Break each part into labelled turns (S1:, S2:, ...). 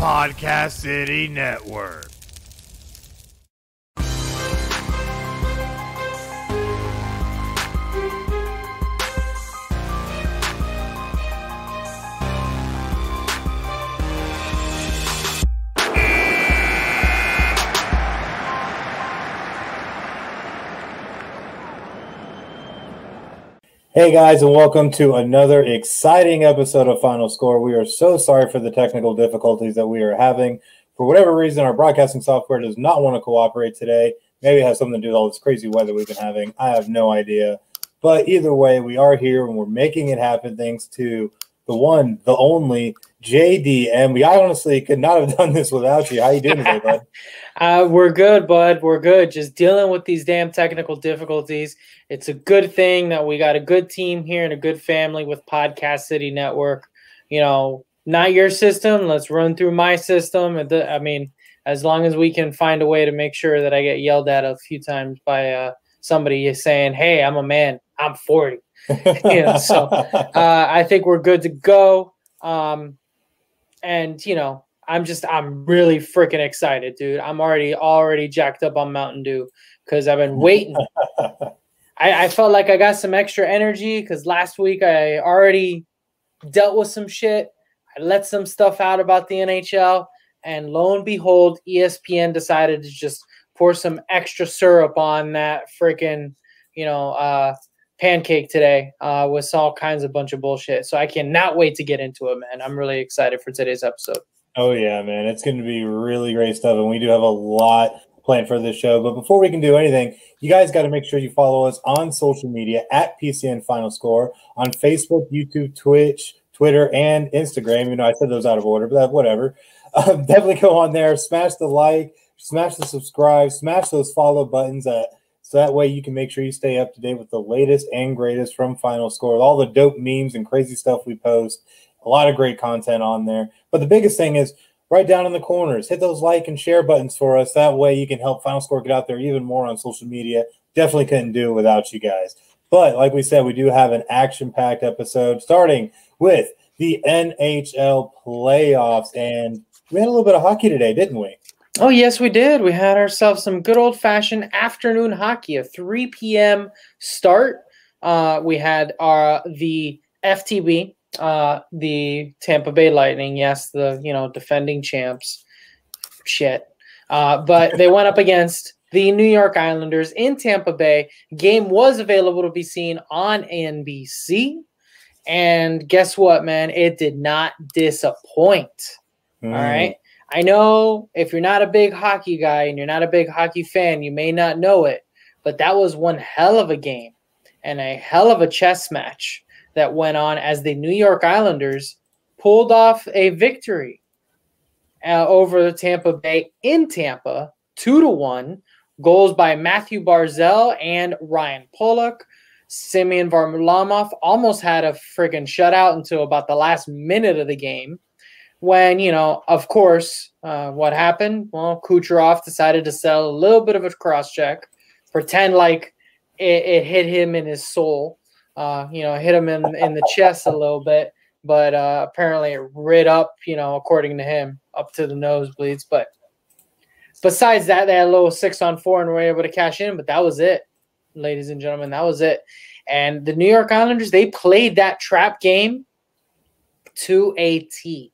S1: Podcast City Network.
S2: Hey guys, and welcome to another exciting episode of Final Score. We are so sorry for the technical difficulties that we are having. For whatever reason, our broadcasting software does not want to cooperate today. Maybe it has something to do with all this crazy weather we've been having. I have no idea. But either way, we are here and we're making it happen thanks to the one, the only JDM. I honestly could not have done this without you. How you doing today, bud?
S3: We're good, bud. We're good. Just dealing with these damn technical difficulties. It's a good thing that we got a good team here and a good family with Podcast City Network. You know, not your system. Let's run through my system. I mean, as long as we can find a way to make sure that I get yelled at a few times by somebody saying, "Hey, I'm a man. I'm 40." So I think we're good to go. And you know, I'm really freaking excited, dude. I'm already jacked up on Mountain Dew because I've been waiting. I felt like I got some extra energy because last week I already dealt with some shit. I let some stuff out about the NHL, and lo and behold, ESPN decided to just pour some extra syrup on that freaking, pancake today with all kinds of bunch of bullshit. So I cannot wait to get into it, man. I'm really excited for today's episode.
S2: Oh, yeah, man. It's going to be really great stuff, and we do have a lot planned for this show. But before we can do anything, you guys got to make sure you follow us on social media at PCN Final Score on Facebook, YouTube, Twitch, Twitter, and Instagram. You know, I said those out of order, but whatever. Definitely go on there, smash the like, smash the subscribe, smash those follow buttons so that way you can make sure you stay up to date with the latest and greatest from Final Score, all the dope memes and crazy stuff we post. A lot of great content on there. But the biggest thing is right down in the corners, hit those like and share buttons for us. That way you can help Final Score get out there even more on social media. Definitely couldn't do it without you guys. But like we said, we do have an action-packed episode starting with the NHL playoffs. And we had a little bit of hockey today, didn't we?
S3: Oh, yes, we did. We had ourselves some good old-fashioned afternoon hockey, a 3 p.m. start. We had the FTB, the Tampa Bay Lightning, yes, the defending champs. Shit. But they went up against the New York Islanders in Tampa Bay. Game was available to be seen on NBC. And guess what, man? It did not disappoint. All right. I know if you're not a big hockey guy and you're not a big hockey fan, you may not know it, but that was one hell of a game and a hell of a chess match that went on as the New York Islanders pulled off a victory over the Tampa Bay in Tampa, 2-1, goals by Matthew Barzal and Ryan Pollock. Semyon Varlamov almost had a friggin' shutout until about the last minute of the game when, of course, what happened? Well, Kucherov decided to sell a little bit of a cross-check, pretend like it hit him in his soul. Hit him in the chest a little bit, but apparently it rid up, according to him, up to the nosebleeds. But besides that, they had a little 6-on-4 and were able to cash in, but that was it, ladies and gentlemen. That was it. And the New York Islanders, they played that trap game to a T.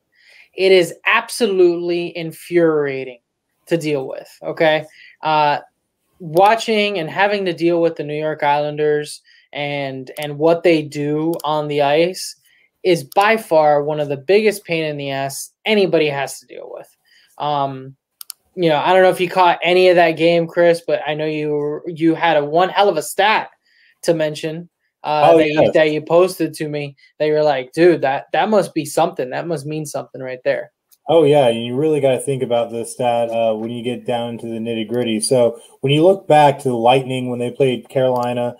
S3: It is absolutely infuriating to deal with, okay? Watching and having to deal with the New York Islanders and what they do on the ice is by far one of the biggest pain in the ass anybody has to deal with. I don't know if you caught any of that game, Chris, but I know you had one hell of a stat to mention that you posted to me that you're like, dude, that must be something. That must mean something right there.
S2: Oh, yeah. You really got to think about this stat when you get down to the nitty-gritty. So when you look back to the Lightning when they played Carolina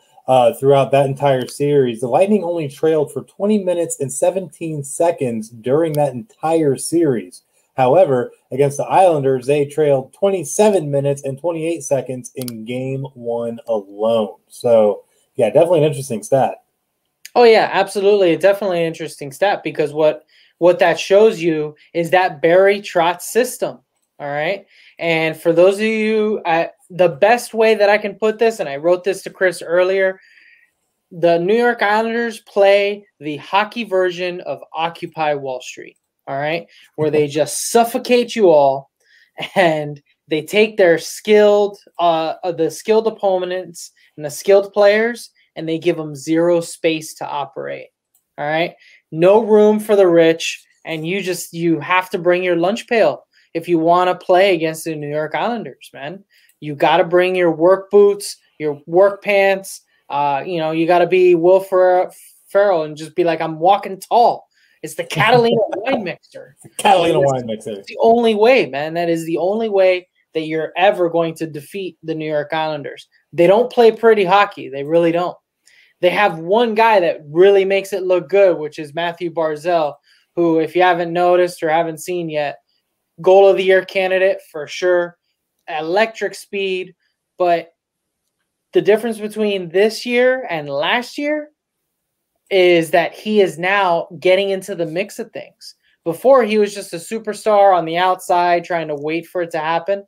S2: throughout that entire series, the Lightning only trailed for 20 minutes and 17 seconds during that entire series. However, against the Islanders, they trailed 27 minutes and 28 seconds in Game 1 alone. So, yeah, definitely an interesting stat.
S3: Oh yeah, absolutely. Definitely an interesting stat because what that shows you is that Barry Trotz system. All right. And for those of you, the best way that I can put this, and I wrote this to Chris earlier, the New York Islanders play the hockey version of Occupy Wall Street. All right. Where they just suffocate you all and they take their the skilled opponents and the skilled players and they give them zero space to operate. All right. No room for the rich. And you have to bring your lunch pail if you want to play against the New York Islanders, man. You got to bring your work boots, your work pants. You got to be Will Ferrell and just be like, I'm walking tall. It's the Catalina wine mixer.
S2: Catalina wine mixer.
S3: It's the only way, man. That is the only way that you're ever going to defeat the New York Islanders. They don't play pretty hockey. They really don't. They have one guy that really makes it look good, which is Matthew Barzal, who, if you haven't noticed or haven't seen yet, goal of the year candidate for sure, electric speed. But the difference between this year and last year is that he is now getting into the mix of things. Before, he was just a superstar on the outside trying to wait for it to happen.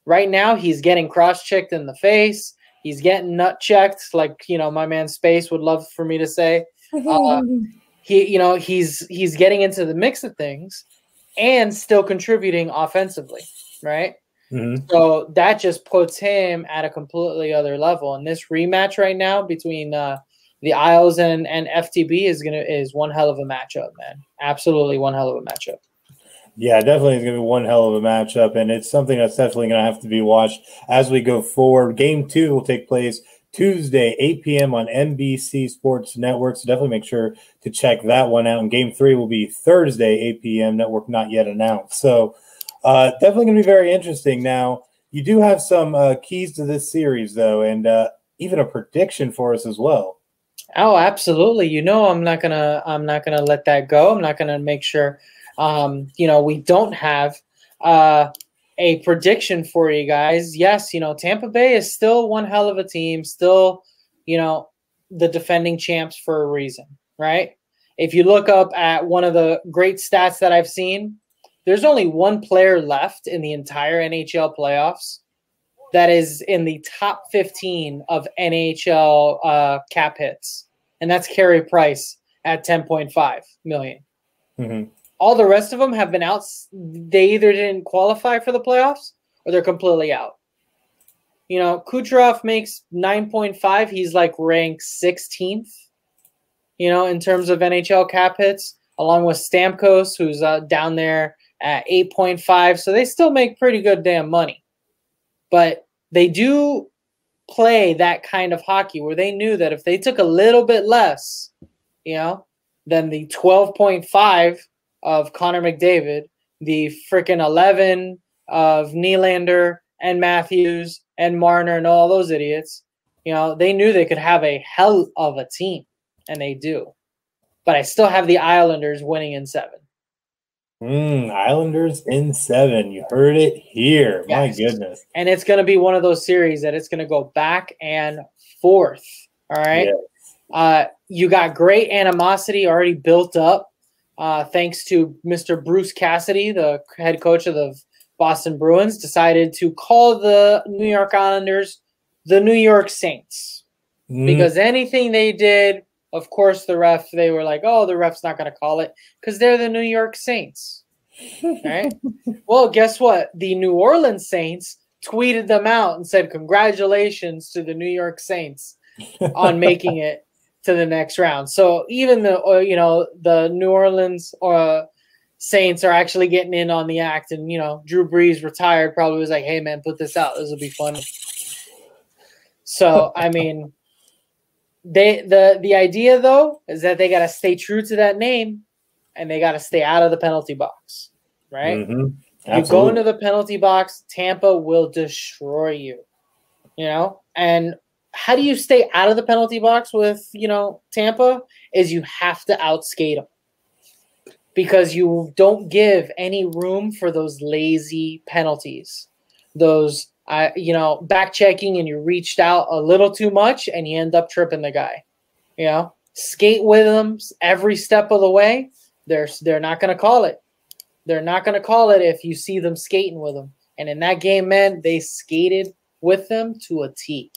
S3: Right now, he's getting cross-checked in the face. He's getting nut-checked, like, my man Space would love for me to say. He's getting into the mix of things and still contributing offensively, right? Mm-hmm. So that just puts him at a completely other level. And this rematch right now between the Isles and FTB is one hell of a matchup, man. Absolutely one hell of a matchup.
S2: Yeah, definitely is going to be one hell of a matchup, and it's something that's definitely going to have to be watched as we go forward. Game 2 will take place Tuesday, 8 p.m. on NBC Sports Network, so definitely make sure to check that one out. And Game 3 will be Thursday, 8 p.m., network not yet announced. So definitely going to be very interesting. Now, you do have some keys to this series, though, and even a prediction for us as well.
S3: Oh, absolutely. I'm not gonna let that go. I'm not gonna make sure we don't have a prediction for you guys. Yes, Tampa Bay is still one hell of a team, still, the defending champs for a reason, right? If you look up at one of the great stats that I've seen, there's only one player left in the entire NHL playoffs that is in the top 15 of NHL cap hits, and that's Carey Price at $10.5 million. Mm-hmm. All the rest of them have been out. They either didn't qualify for the playoffs or they're completely out. Kucherov makes 9.5. He's like ranked 16th, in terms of NHL cap hits, along with Stamkos, who's down there at 8.5. So they still make pretty good damn money. But they do play that kind of hockey where they knew that if they took a little bit less, than the 12.5 of Connor McDavid, the freaking 11 of Nylander and Matthews and Marner and all those idiots, they knew they could have a hell of a team, and they do. But I still have the Islanders winning in 7.
S2: Islanders in 7. You heard it here. Yes. My goodness.
S3: And it's going to be one of those series that it's going to go back and forth. All right. Yes. You got great animosity already built up thanks to Mr. Bruce Cassidy, the head coach of the Boston Bruins, decided to call the New York Islanders the New York Saints. Because anything they did, of course, they were like, oh, the ref's not going to call it because they're the New York Saints. Right? Well, guess what? The New Orleans Saints tweeted them out and said, congratulations to the New York Saints on making it to the next round. So even the New Orleans Saints are actually getting in on the act. And, Drew Brees retired probably was like, hey, man, put this out. This will be fun. So, I mean, the idea, though, is that they got to stay true to that name and they got to stay out of the penalty box, right? Mm-hmm. You go into the penalty box, Tampa will destroy you, And how do you stay out of the penalty box with, Tampa is you have to outskate them because you don't give any room for those lazy penalties, those back checking and you reached out a little too much and you end up tripping the guy, skate with them every step of the way, they're not going to call it. They're not going to call it if you see them skating with them. And in that game, man, they skated with them to a T.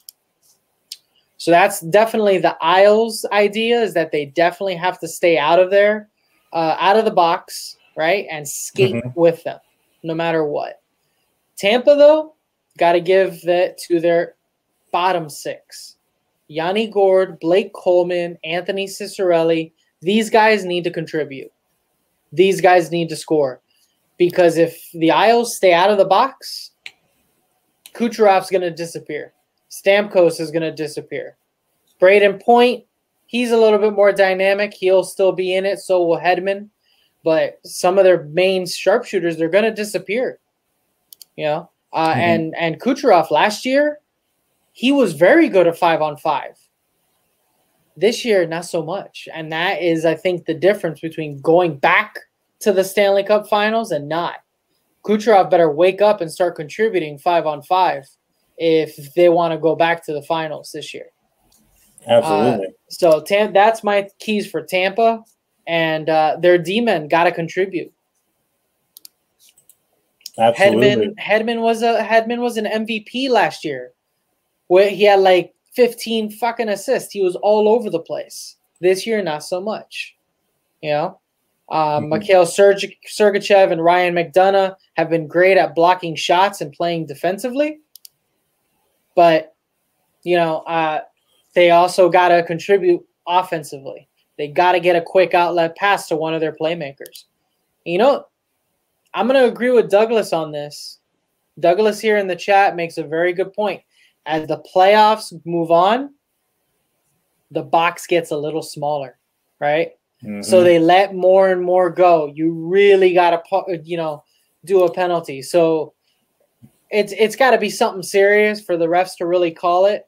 S3: So that's definitely the Isles idea, is that they definitely have to stay out of there, out of the box, right, and skate with them no matter what. Tampa, though, got to give that to their bottom six. Yanni Gourde, Blake Coleman, Anthony Cicerelli. These guys need to contribute. These guys need to score. Because if the Isles stay out of the box, Kucherov's going to disappear. Stamkos is going to disappear. Braden Point, he's a little bit more dynamic. He'll still be in it, so will Hedman. But some of their main sharpshooters, they're going to disappear. You know? And Kucherov last year, he was very good at 5-on-5. This year, not so much. And that is, I think, the difference between going back to the Stanley Cup Finals and not. Kucherov better wake up and start contributing 5-on-5 if they want to go back to the finals this year.
S2: Absolutely.
S3: So that's my keys for Tampa, and their D-men got to contribute.
S2: Absolutely.
S3: Hedman was an MVP last year, where he had like 15 fucking assists. He was all over the place. This year, not so much. You know, Mikhail Sergachev and Ryan McDonough have been great at blocking shots and playing defensively, but you know, they also got to contribute offensively. They got to get a quick outlet pass to one of their playmakers. You know, I'm going to agree with Douglas on this. Douglas here in the chat makes a very good point. As the playoffs move on, the box gets a little smaller, right? So they let more and more go. You really got to, you know, do a penalty. So it's got to be something serious for the refs to really call it.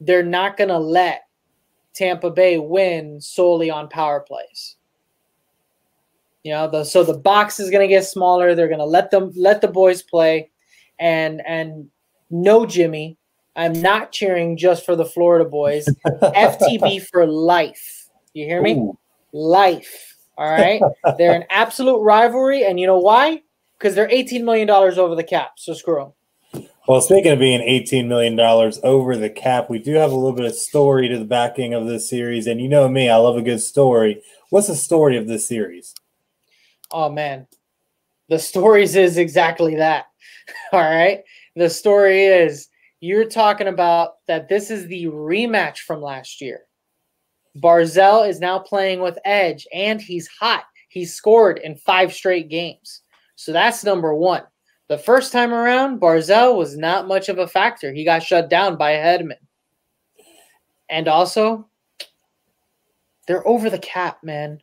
S3: They're not going to let Tampa Bay win solely on power plays. You know, so the box is going to get smaller. They're going to let the boys play, and no Jimmy. I'm not cheering just for the Florida boys. FTB for life. You hear me?
S2: Ooh.
S3: Life. All right. They're an absolute rivalry, and you know why? Because they're $18 million over the cap. So screw them.
S2: Well, speaking of being $18 million over the cap, we do have a little bit of story to the backing of this series. And you know me, I love a good story. What's the story of this series?
S3: Oh, man. The stories is exactly that. All right. The story is you're talking about that this is the rematch from last year. Barzal is now playing with Edge, and he's hot. He's scored in 5 straight games. So that's number one. The first time around, Barzal was not much of a factor. He got shut down by Hedman. And also, they're over the cap, man.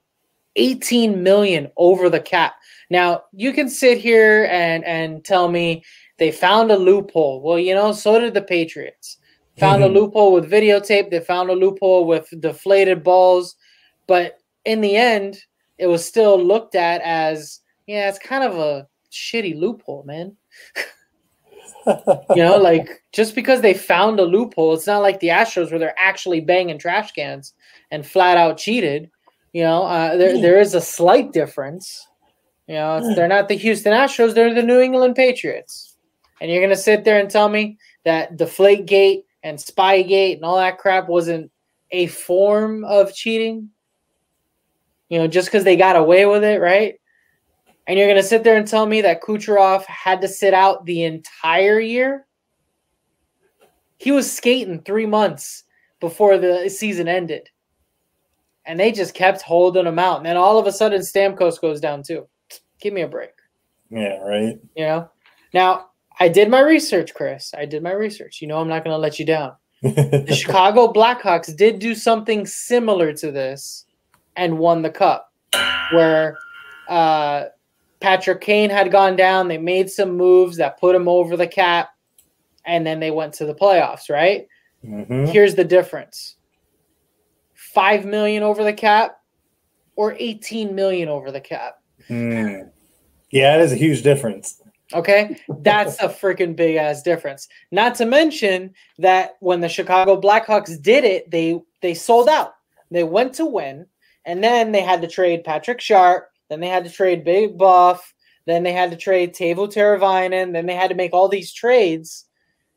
S3: $18 million over the cap. Now, you can sit here and tell me they found a loophole. Well, you know, so did the Patriots. Found a loophole with videotape. They found a loophole with deflated balls. But in the end, it was still looked at as, yeah, it's kind of a shitty loophole, man. You know, like, just because they found a loophole, it's not like the Astros where they're actually banging trash cans and flat out cheated. You know, there is a slight difference. You know, they're not the Houston Astros, they're the New England Patriots. And you're going to sit there and tell me that Deflategate and Spygate and all that crap wasn't a form of cheating? You know, just because they got away with it, right? And you're going to sit there and tell me that Kucherov had to sit out the entire year? He was skating 3 months before the season ended. And they just kept holding him out. And then all of a sudden, Stamkos goes down too. Give me a break.
S2: Yeah, right.
S3: You know? Now, I did my research, Chris. I did my research. You know I'm not going to let you down. The Chicago Blackhawks did do something similar to this and won the cup, where Patrick Kane had gone down. They made some moves that put him over the cap, and then they went to the playoffs, right? Here's the difference. $5 million over the cap or $18 million over the cap.
S2: Yeah, that is a huge difference.
S3: Okay, that's a freaking big ass difference. Not to mention that when the Chicago Blackhawks did it, they sold out. They went to win, and then they had to trade Patrick Sharp. Then they had to trade Big Buff. Then they had to trade Teuvo Teravainen. Then they had to make all these trades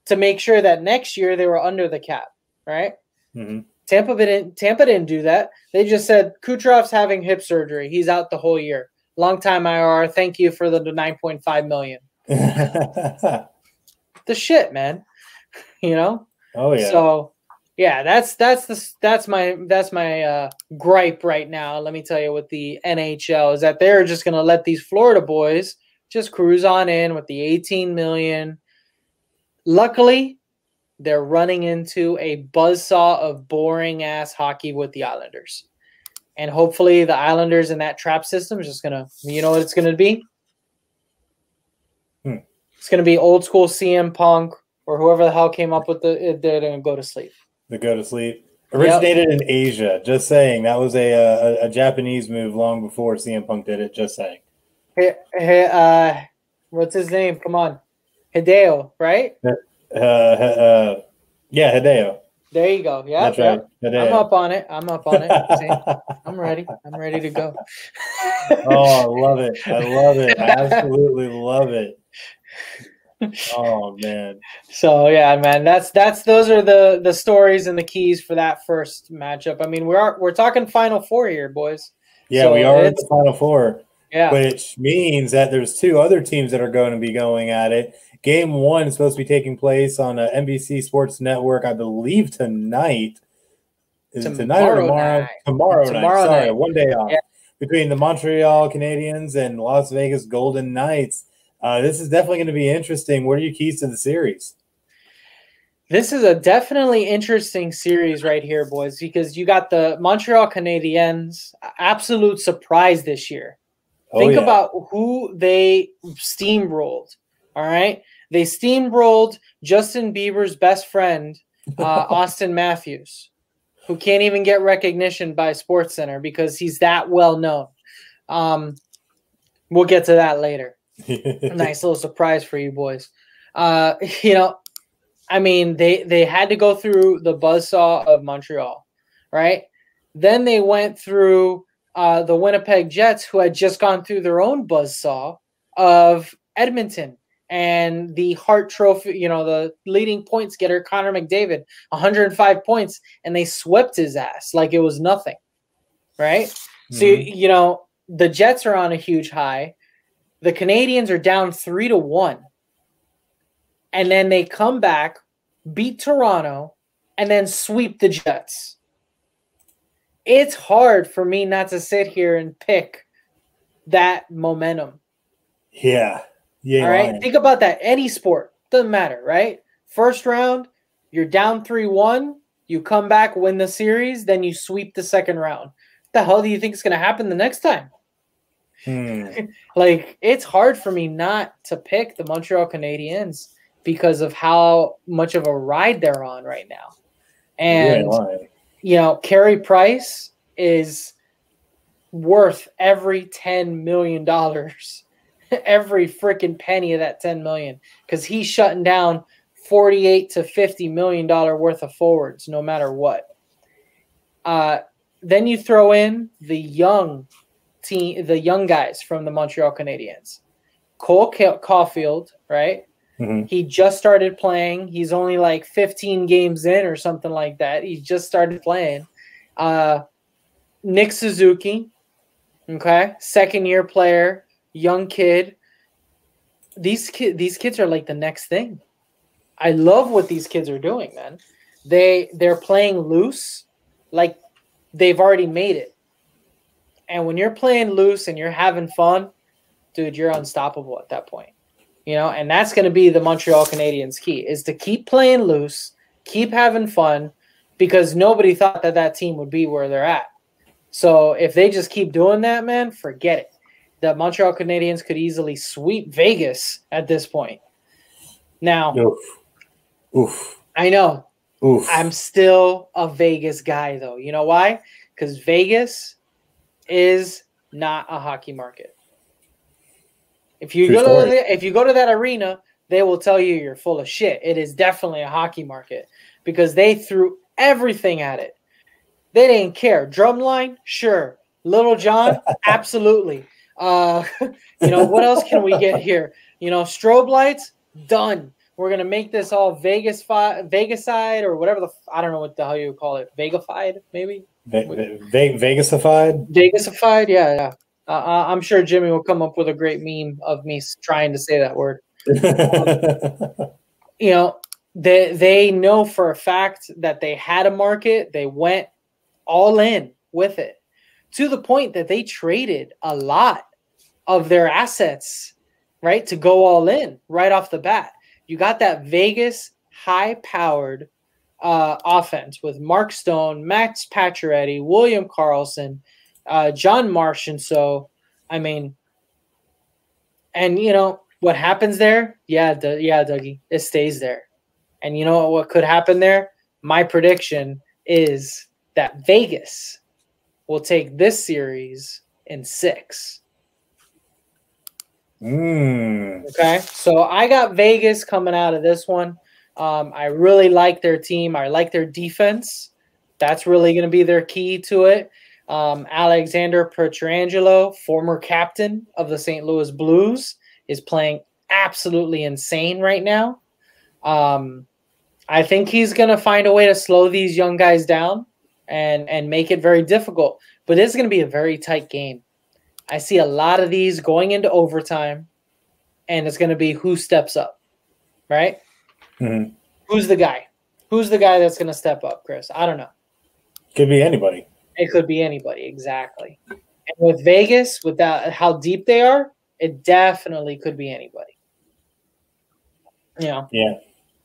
S3: to make sure that next year they were under the cap, right?
S2: Mm-hmm.
S3: Tampa didn't do that. They just said, Kucherov's having hip surgery. He's out the whole year. Long time IR. Thank you for the $9.5 million. The shit, man. You know?
S2: Oh, yeah.
S3: So, yeah, that's my gripe right now. Let me tell you, with the NHL, is that they're just going to let these Florida boys just cruise on in with the $18 million. Luckily, they're running into a buzzsaw of boring ass hockey with the Islanders, and hopefully the Islanders in that trap system is just gonna, you know what it's gonna be? It's gonna be old school CM Punk or whoever the hell came up with they're gonna go to sleep.
S2: The go to sleep. Originated in Asia. Just saying. That was a Japanese move long before CM Punk did it. Just saying.
S3: Hey, what's his name? Come on. Hideo, right?
S2: Yeah, Hideo.
S3: There you go. Yeah,
S2: that's right. Hideo.
S3: I'm up on it. See, I'm ready. I'm ready to go.
S2: Oh, I love it. I absolutely love it. Oh man.
S3: So yeah, man, those are the stories and the keys for that first matchup. I mean, we're talking Final Four here, boys.
S2: Yeah,
S3: so
S2: we are at the Final Four.
S3: Yeah.
S2: Which means that there's two other teams that are going to be going at it. Game 1 is supposed to be taking place on NBC Sports Network, I believe tonight. Is it tonight or tomorrow?
S3: Night.
S2: Tomorrow night. Sorry,
S3: night.
S2: one day off.
S3: Yeah.
S2: Between the Montreal Canadiens and Las Vegas Golden Knights. This is definitely going to be interesting. What are your keys to the series?
S3: This is a definitely interesting series right here, boys, because you got the Montreal Canadiens, absolute surprise this year. Think about who they steamrolled, all right? They steamrolled Justin Bieber's best friend, Austin Matthews, who can't even get recognition by SportsCenter because he's that well known. We'll get to that later. Nice little surprise for you boys. You know, I mean, they had to go through the buzzsaw of Montreal, right? Then they went through the Winnipeg Jets, who had just gone through their own buzzsaw of Edmonton and the Hart Trophy, you know, the leading points getter, Connor McDavid, 105 points, and they swept his ass like it was nothing, right? Mm-hmm. So, you know, the Jets are on a huge high. The Canadiens are down 3-1. And then they come back, beat Toronto, and then sweep the Jets. It's hard for me not to sit here and pick that momentum.
S2: Yeah.
S3: All right. Think about that. Any sport. Doesn't matter, right? First round, you're down 3-1. You come back, win the series, then you sweep the second round. What the hell do you think is going to happen the next time? Like, it's hard for me not to pick the Montreal Canadiens because of how much of a ride they're on right now. And you know, Carey Price is worth every $10 million, every freaking penny of that $10 million, because he's shutting down $48 to $50 million worth of forwards, no matter what. Then you throw in the young team, the young guys from the Montreal Canadiens. Cole Caulfield, right? Mm-hmm. He just started playing. He's only like 15 games in or something like that. He just started playing. Nick Suzuki, okay, second-year player, young kid. These kids are like the next thing. I love what these kids are doing, man. They're playing loose, like they've already made it. And when you're playing loose and you're having fun, dude, you're unstoppable at that point. You know, and that's going to be the Montreal Canadiens' key, is to keep playing loose, keep having fun, because nobody thought that team would be where they're at. So if they just keep doing that, man, forget it. The Montreal Canadiens could easily sweep Vegas at this point. Now,
S2: Oof.
S3: I know.
S2: Oof.
S3: I'm still a Vegas guy, though. You know why? Because Vegas is not a hockey market. If you go to that arena, they will tell you you're full of shit. It is definitely a hockey market because they threw everything at it. They didn't care. Drumline, sure. Little John, absolutely. What else can we get here? Strobe lights, done. We're gonna make this all Vegaside or whatever I don't know what the hell you would call it. Vegafied, maybe.
S2: Vegasified.
S3: Vegasified, yeah. I'm sure Jimmy will come up with a great meme of me trying to say that word. They know for a fact that they had a market. They went all in with it to the point that they traded a lot of their assets, right, to go all in right off the bat. You got that Vegas high-powered offense with Mark Stone, Max Pacioretty, William Karlsson, John Martian. So, I mean, and what happens there? Yeah, Dougie, it stays there. And you know what could happen there? My prediction is that Vegas will take this series in 6. Okay, so I got Vegas coming out of this one. I really like their team. I like their defense. That's really going to be their key to it. Alexander Pietrangelo, former captain of the St. Louis Blues, is playing absolutely insane right now. I think he's going to find a way to slow these young guys down and make it very difficult. But it's going to be a very tight game. I see a lot of these going into overtime, and it's going to be who steps up, right?
S2: Mm-hmm.
S3: Who's the guy? Who's the guy that's going to step up, Chris? I don't know.
S2: Could be anybody.
S3: It could be anybody, exactly. And with Vegas, with that, how deep they are, it definitely could be anybody.
S2: Yeah.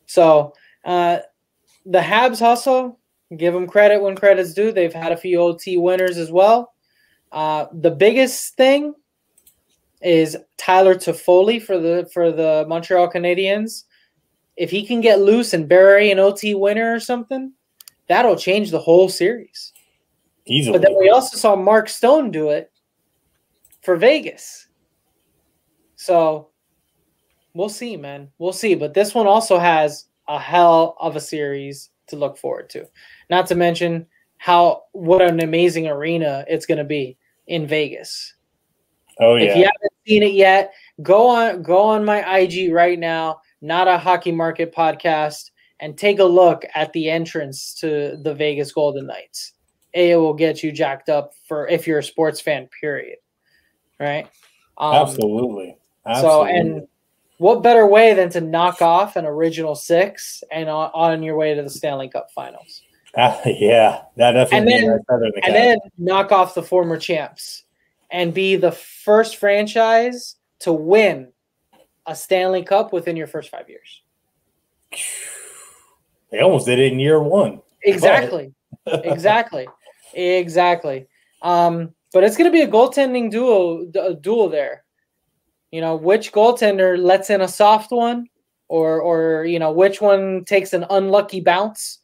S3: So the Habs hustle, give them credit when credit's due. They've had a few OT winners as well. The biggest thing is Tyler Toffoli for the Montreal Canadiens. If he can get loose and bury an OT winner or something, that'll change the whole series.
S2: Easily.
S3: But then we also saw Mark Stone do it for Vegas. So we'll see, man. We'll see. But this one also has a hell of a series to look forward to. Not to mention what an amazing arena it's going to be in Vegas.
S2: Oh yeah.
S3: If you haven't seen it yet, go on my IG right now, Not a Hockey Market Podcast, and take a look at the entrance to the Vegas Golden Knights. It will get you jacked up for if you're a sports fan, period. Right?
S2: Absolutely.
S3: So, and what better way than to knock off an original 6 and on your way to the Stanley Cup Finals?
S2: Yeah, that definitely.
S3: And then knock off the former champs and be the first franchise to win a Stanley Cup within your first 5 years.
S2: They almost did it in year 1.
S3: Exactly. Exactly. But it's going to be a goaltending duel there. Which goaltender lets in a soft one or which one takes an unlucky bounce.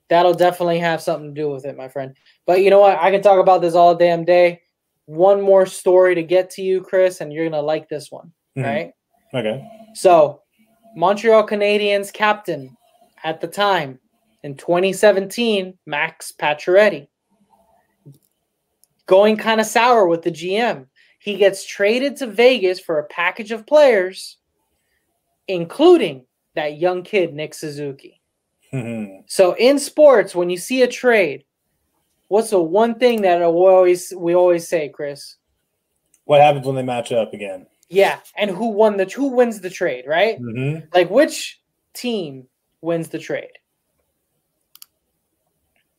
S3: That'll definitely have something to do with it, my friend. But you know what? I can talk about this all damn day. One more story to get to you, Chris, and you're going to like this one, right?
S2: Okay.
S3: So, Montreal Canadiens captain at the time in 2017, Max Pacioretty, going kind of sour with the GM. He gets traded to Vegas for a package of players, including that young kid, Nick Suzuki. So in sports, when you see a trade, what's the one thing that we always say, Chris?
S2: What happens when they match up again?
S3: Yeah, and who wins the trade, right? Like which team wins the trade?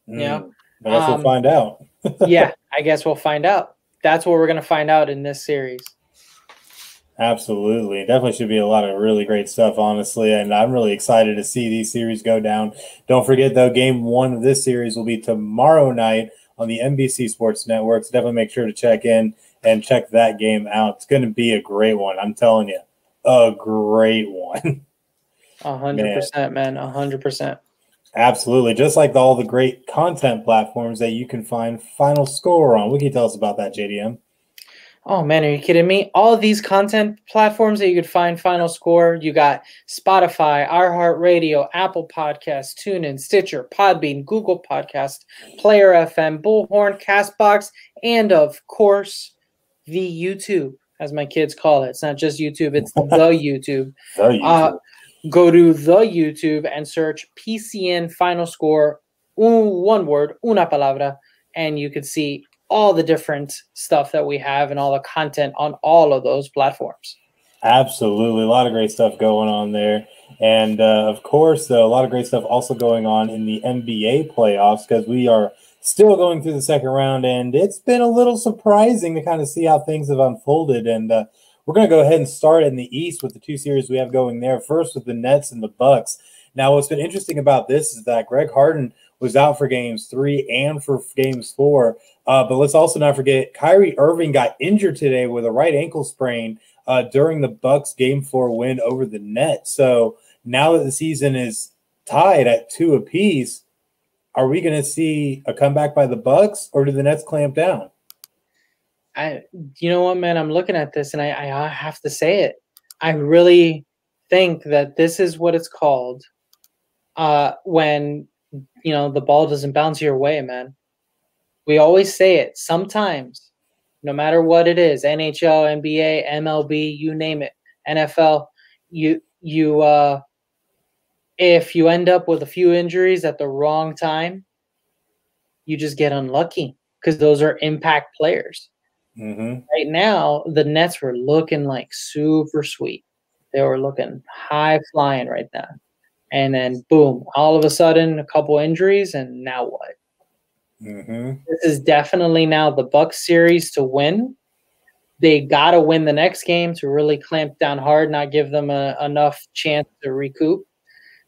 S2: I guess we'll find out.
S3: Yeah, I guess we'll find out. That's what we're going to find out in this series.
S2: Absolutely. Definitely should be a lot of really great stuff, honestly. And I'm really excited to see these series go down. Don't forget, though, game 1 of this series will be tomorrow night on the NBC Sports Network. So definitely make sure to check in and check that game out. It's going to be a great one. I'm telling you, a great one.
S3: 100%, man. 100%.
S2: Absolutely. Just like all the great content platforms that you can find FinalScore on. What can you tell us about that, JDM?
S3: Oh, man, are you kidding me? All of these content platforms that you could find Final Score, you got Spotify, iHeartRadio, Apple Podcasts, TuneIn, Stitcher, Podbean, Google Podcast, Player FM, Bullhorn, CastBox, and, of course, the YouTube, as my kids call it. It's not just YouTube, it's the YouTube.
S2: The YouTube.
S3: Go to the YouTube and search PCN Final Score, one word, una palabra, and you can see all the different stuff that we have and all the content on all of those platforms.
S2: Absolutely. A lot of great stuff going on there. And, of course, a lot of great stuff also going on in the NBA playoffs because we are still going through the second round, and it's been a little surprising to kind of see how things have unfolded. And we're going to go ahead and start in the East with the two series we have going there. First with the Nets and the Bucks. Now, what's been interesting about this is that Greg Harden was out for games 3 and for games 4. But let's also not forget Kyrie Irving got injured today with a right ankle sprain during the Bucks game 4 win over the Nets. So now that the season is tied at 2 apiece, are we going to see a comeback by the Bucks, or do the Nets clamp down?
S3: You know what, man? I'm looking at this, and I have to say it. I really think that this is what it's called when the ball doesn't bounce your way, man. We always say it. Sometimes, no matter what it is, NHL, NBA, MLB, you name it, NFL, if you end up with a few injuries at the wrong time, you just get unlucky because those are impact players.
S2: Mm-hmm.
S3: Right now, the Nets were looking like super sweet. They were looking high flying right now. And then, boom, all of a sudden, a couple injuries, and now what?
S2: Mm-hmm.
S3: This is definitely now the Bucks series to win. They got to win the next game to really clamp down hard, not give them enough chance to recoup.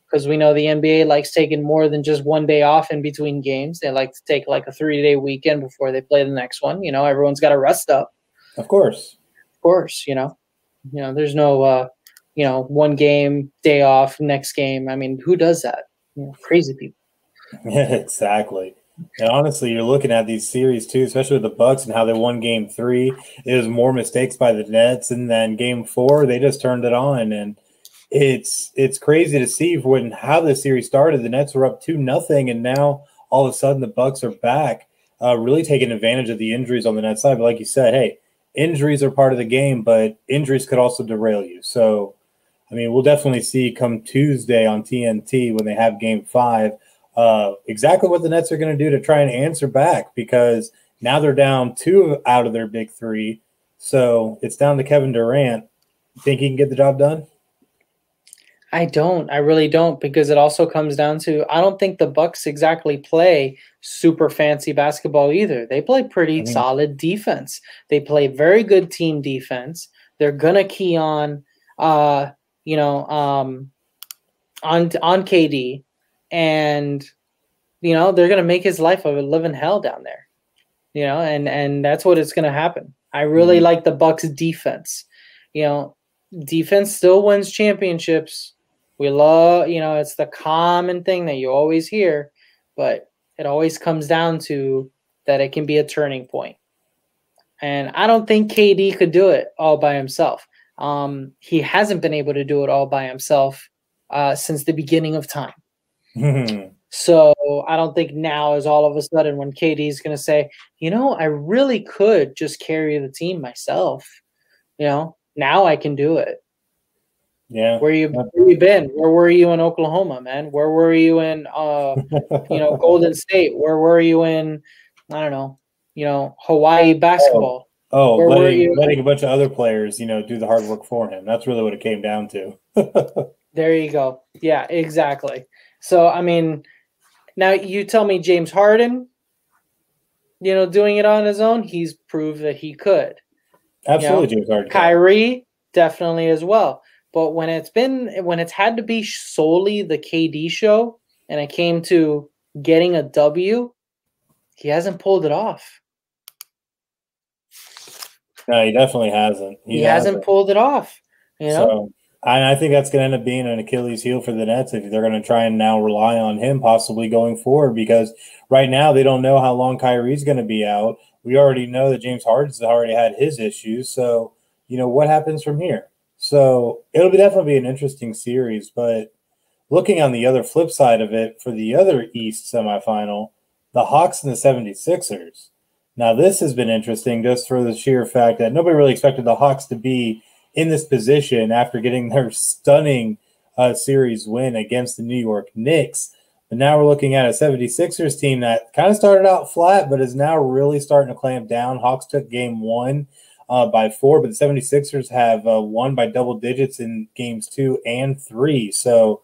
S3: Because we know the NBA likes taking more than just one day off in between games. They like to take like a 3-day weekend before they play the next one. Everyone's got to rest up.
S2: Of course.
S3: There's no, one game, day off, next game. I mean, who does that? Crazy people.
S2: Yeah, exactly. And honestly, you're looking at these series too, especially with the Bucks and how they won game 3. It was more mistakes by the Nets, and then game 4, they just turned it on. And it's crazy to see how the series started. The Nets were up 2-0, and now all of a sudden the Bucks are back, really taking advantage of the injuries on the Nets side. But like you said, hey, injuries are part of the game, but injuries could also derail you. So, I mean, we'll definitely see come Tuesday on TNT when they have game 5 exactly what the Nets are going to do to try and answer back, because now they're down 2 out of their big 3. So it's down to Kevin Durant. Think he can get the job done?
S3: I don't. I really don't, because it also comes down to I don't think the Bucks exactly play super fancy basketball either. They play pretty solid defense. They play very good team defense. They're gonna key on KD, and they're gonna make his life a living hell down there. And that's what it's gonna happen. I really like the Bucks defense. Defense still wins championships. We love, it's the common thing that you always hear, but it always comes down to that it can be a turning point. And I don't think KD could do it all by himself. He hasn't been able to do it all by himself since the beginning of time. So I don't think now is all of a sudden when KD is going to say, I really could just carry the team myself. Now I can do it.
S2: Yeah.
S3: Where you been? Where were you in Oklahoma, man? Where were you in Golden State? Where were you in Hawaii basketball?
S2: Letting a bunch of other players, do the hard work for him. That's really what it came down to.
S3: There you go. Yeah, exactly. So I mean, now you tell me James Harden, doing it on his own, he's proved that he could.
S2: Absolutely, James Harden.
S3: Kyrie definitely as well. But when it's had to be solely the KD show, and it came to getting a W, he hasn't pulled it off.
S2: No, he definitely hasn't.
S3: He hasn't pulled it off.
S2: So And I think that's going to end up being an Achilles heel for the Nets if they're going to try and now rely on him possibly going forward, because right now they don't know how long Kyrie's going to be out. We already know that James Harden's already had his issues. So, what happens from here? So it'll definitely be an interesting series. But looking on the other flip side of it, for the other East semifinal, the Hawks and the 76ers. Now, this has been interesting just for the sheer fact that nobody really expected the Hawks to be in this position after getting their stunning series win against the New York Knicks. But now we're looking at a 76ers team that kind of started out flat, but is now really starting to clamp down. Hawks took game 1 by 4, but the 76ers have won by double digits in games 2 and 3. So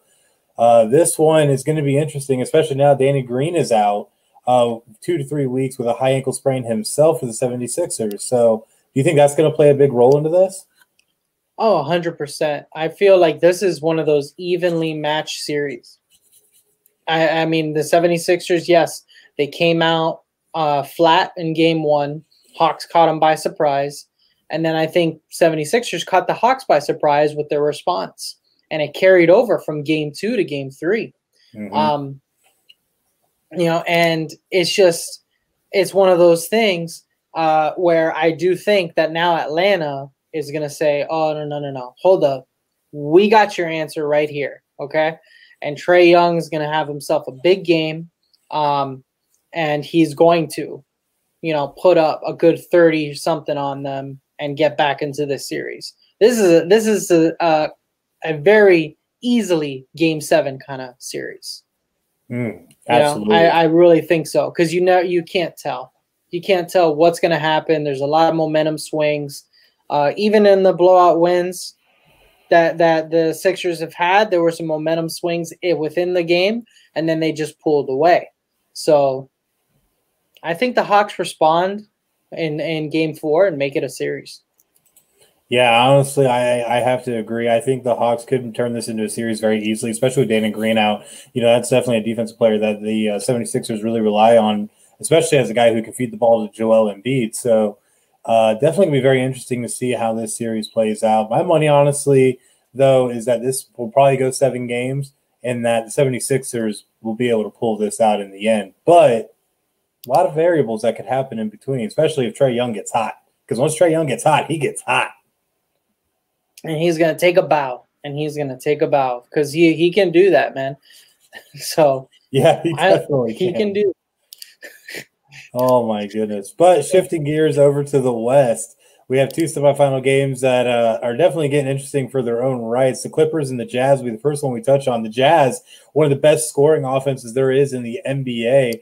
S2: this one is going to be interesting, especially now Danny Green is out 2 to 3 weeks with a high ankle sprain himself for the 76ers. So do you think that's going to play a big role into this?
S3: Oh, 100%. I feel like this is one of those evenly matched series. I mean, the 76ers, yes, they came out flat in game 1. Hawks caught them by surprise. And then I think 76ers caught the Hawks by surprise with their response. And it carried over from game 2 to game 3. Mm-hmm. And it's one of those things where I do think that now Atlanta is going to say, oh, no. Hold up. We got your answer right here, okay? And Trae Young is going to have himself a big game, and he's going to, put up a good 30-something on them and get back into this series. This is a very easily Game 7 kind of series.
S2: Absolutely.
S3: I really think so, because you can't tell. You can't tell what's going to happen. There's a lot of momentum swings. Even in the blowout wins that the Sixers have had, there were some momentum swings within the game, and then they just pulled away. So I think the Hawks respond in Game 4 and make it a series.
S2: Yeah, honestly, I have to agree. I think the Hawks could turn this into a series very easily, especially with Danny Green out. That's definitely a defensive player that the 76ers really rely on, especially as a guy who can feed the ball to Joel Embiid. So definitely going to be very interesting to see how this series plays out. My money, honestly, though, is that this will probably go 7 games and that the 76ers will be able to pull this out in the end. But a lot of variables that could happen in between, especially if Trae Young gets hot. Because once Trae Young gets hot, he gets hot.
S3: And he's going to take a bow. Because he can do that, man. So
S2: yeah, he definitely
S3: can do.
S2: Oh, my goodness. But shifting gears over to the West, we have 2 semifinal games that are definitely getting interesting for their own rights. The Clippers and the Jazz will be the first one we touch on. The Jazz, one of the best scoring offenses there is in the NBA,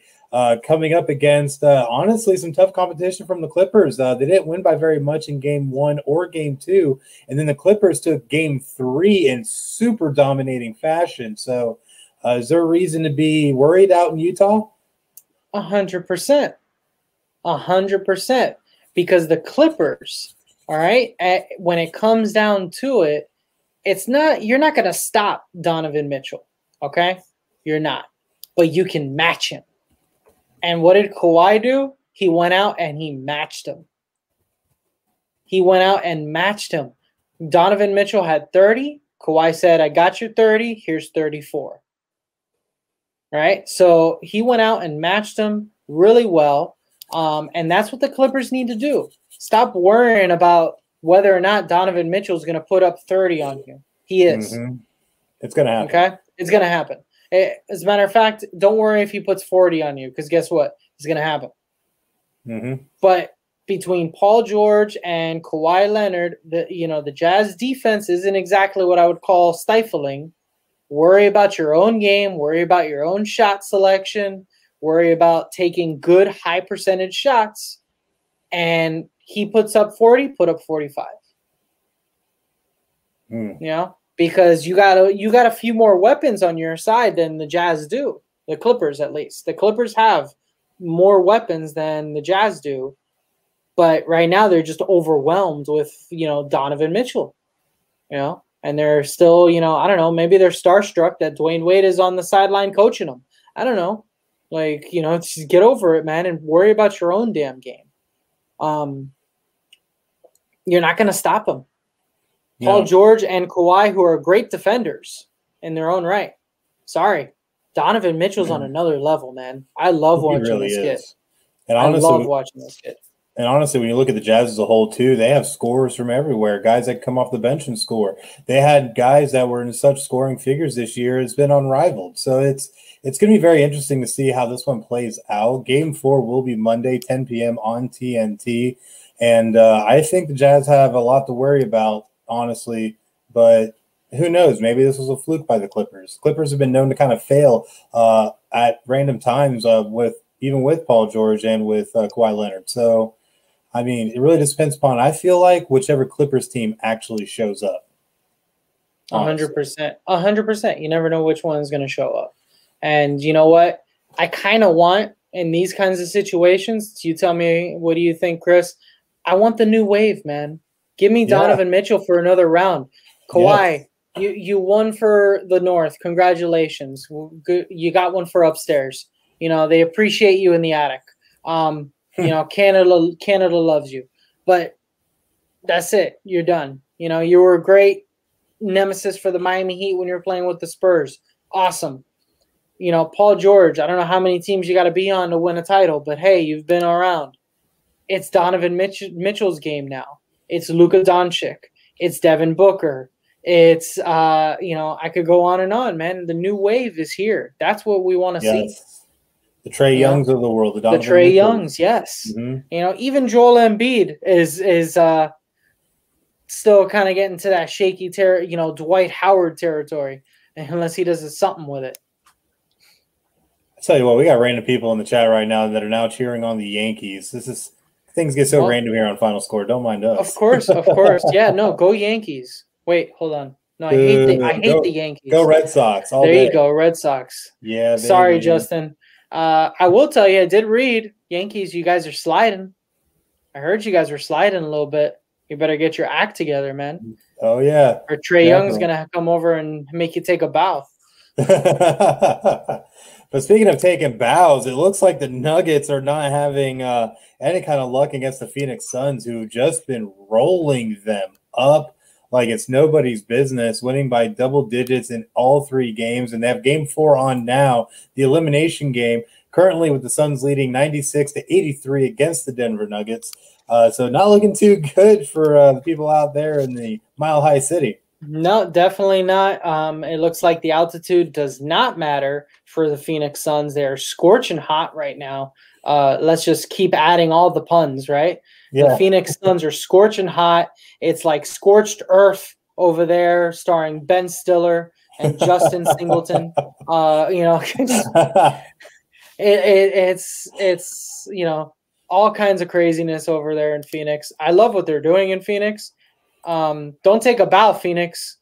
S2: coming up against, honestly, some tough competition from the Clippers. They didn't win by very much in Game 1 or Game 2, and then the Clippers took Game 3 in super dominating fashion. So is there a reason to be worried out in Utah?
S3: 100%. 100%. Because the Clippers, all right, when it comes down to it, you're not going to stop Donovan Mitchell, okay? You're not. But you can match him. And what did Kawhi do? He went out and he matched him. Donovan Mitchell had 30. Kawhi said, I got you 30. Here's 34. All right? So he went out and matched him really well. And that's what the Clippers need to do. Stop worrying about whether or not Donovan Mitchell is going to put up 30 on you. He is.
S2: Mm-hmm. It's going to happen.
S3: Okay? It's going to happen. As a matter of fact, don't worry if he puts 40 on you, because guess what? It's going to happen.
S2: Mm-hmm.
S3: But between Paul George and Kawhi Leonard, the Jazz defense isn't exactly what I would call stifling. Worry about your own game. Worry about your own shot selection. Worry about taking good high percentage shots. And he puts up 40, put up 45. Because you got a few more weapons on your side than the Jazz do. The Clippers, at least. The Clippers have more weapons than the Jazz do. But right now they're just overwhelmed with, Donovan Mitchell. And they're still, I don't know, maybe they're starstruck that Dwayne Wade is on the sideline coaching them. I don't know. Just get over it, man, and worry about your own damn game. You're not going to stop him. Paul George and Kawhi, who are great defenders in their own right. Sorry. Donovan Mitchell's on another level, man. I love watching this kid.
S2: And honestly,
S3: I love watching this kid.
S2: And honestly, when you look at the Jazz as a whole, too, they have scorers from everywhere, guys that come off the bench and score. They had guys that were in such scoring figures this year. It's been unrivaled. So it's going to be very interesting to see how this one plays out. Game 4 will be Monday, 10 p.m. on TNT. And I think the Jazz have a lot to worry about, honestly. But who knows? Maybe this was a fluke by the Clippers. Clippers have been known to kind of fail at random times even with Paul George and with Kawhi Leonard. So, I mean, it really just depends upon, I feel like, whichever Clippers team actually shows up.
S3: 100%. 100%. You never know which one's going to show up. And you know what? I kind of want, in these kinds of situations, you tell me, what do you think, Chris? I want the new wave, man. Give me Donovan Mitchell for another round. Kawhi, you won for the North. Congratulations. You got one for upstairs. You know, they appreciate you in the attic. You know, Canada loves you. But that's it. You're done. You know, you were a great nemesis for the Miami Heat when you were playing with the Spurs. Awesome. You know, Paul George, I don't know how many teams you got to be on to win a title, but hey, you've been around. It's Donovan Mitchell's game now. It's Luka Doncic. It's Devin Booker. It's, you know, I could go on and on, man. The new wave is here. That's what we want to see.
S2: The Trae Youngs of the world.
S3: The Trae Youngs, yes. Mm-hmm. You know, even Joel Embiid is still kind of getting to that shaky, Dwight Howard territory, unless he does something with it.
S2: I tell you what, we got random people in the chat right now that are now cheering on the Yankees. Things get so random here on Final Score. Don't mind us.
S3: Of course. Yeah, no, go Yankees. Wait, hold on. No, I hate the Yankees.
S2: Go Red Sox.
S3: There you go, Red Sox.
S2: Yeah. Baby.
S3: Sorry, Justin. I will tell you, I did read Yankees. You guys are sliding. I heard you guys were sliding a little bit. You better get your act together, man.
S2: Oh yeah.
S3: Or Trae Young's gonna come over and make you take a bow.
S2: But speaking of taking bows, it looks like the Nuggets are not having any kind of luck against the Phoenix Suns, who've just been rolling them up like it's nobody's business, winning by double digits in all 3 games. And they have game 4 on now, the elimination game, currently with the Suns leading 96-83 against the Denver Nuggets. So not looking too good for the people out there in the Mile High City.
S3: No, definitely not. It looks like the altitude does not matter for the Phoenix Suns. They're scorching hot right now. Let's just keep adding all the puns, right? Yeah. The Phoenix Suns are scorching hot. It's like Scorched Earth over there, starring Ben Stiller and Justin Singleton. You know, it's you know, all kinds of craziness over there in Phoenix. I love what they're doing in Phoenix. Don't take a bow, Phoenix.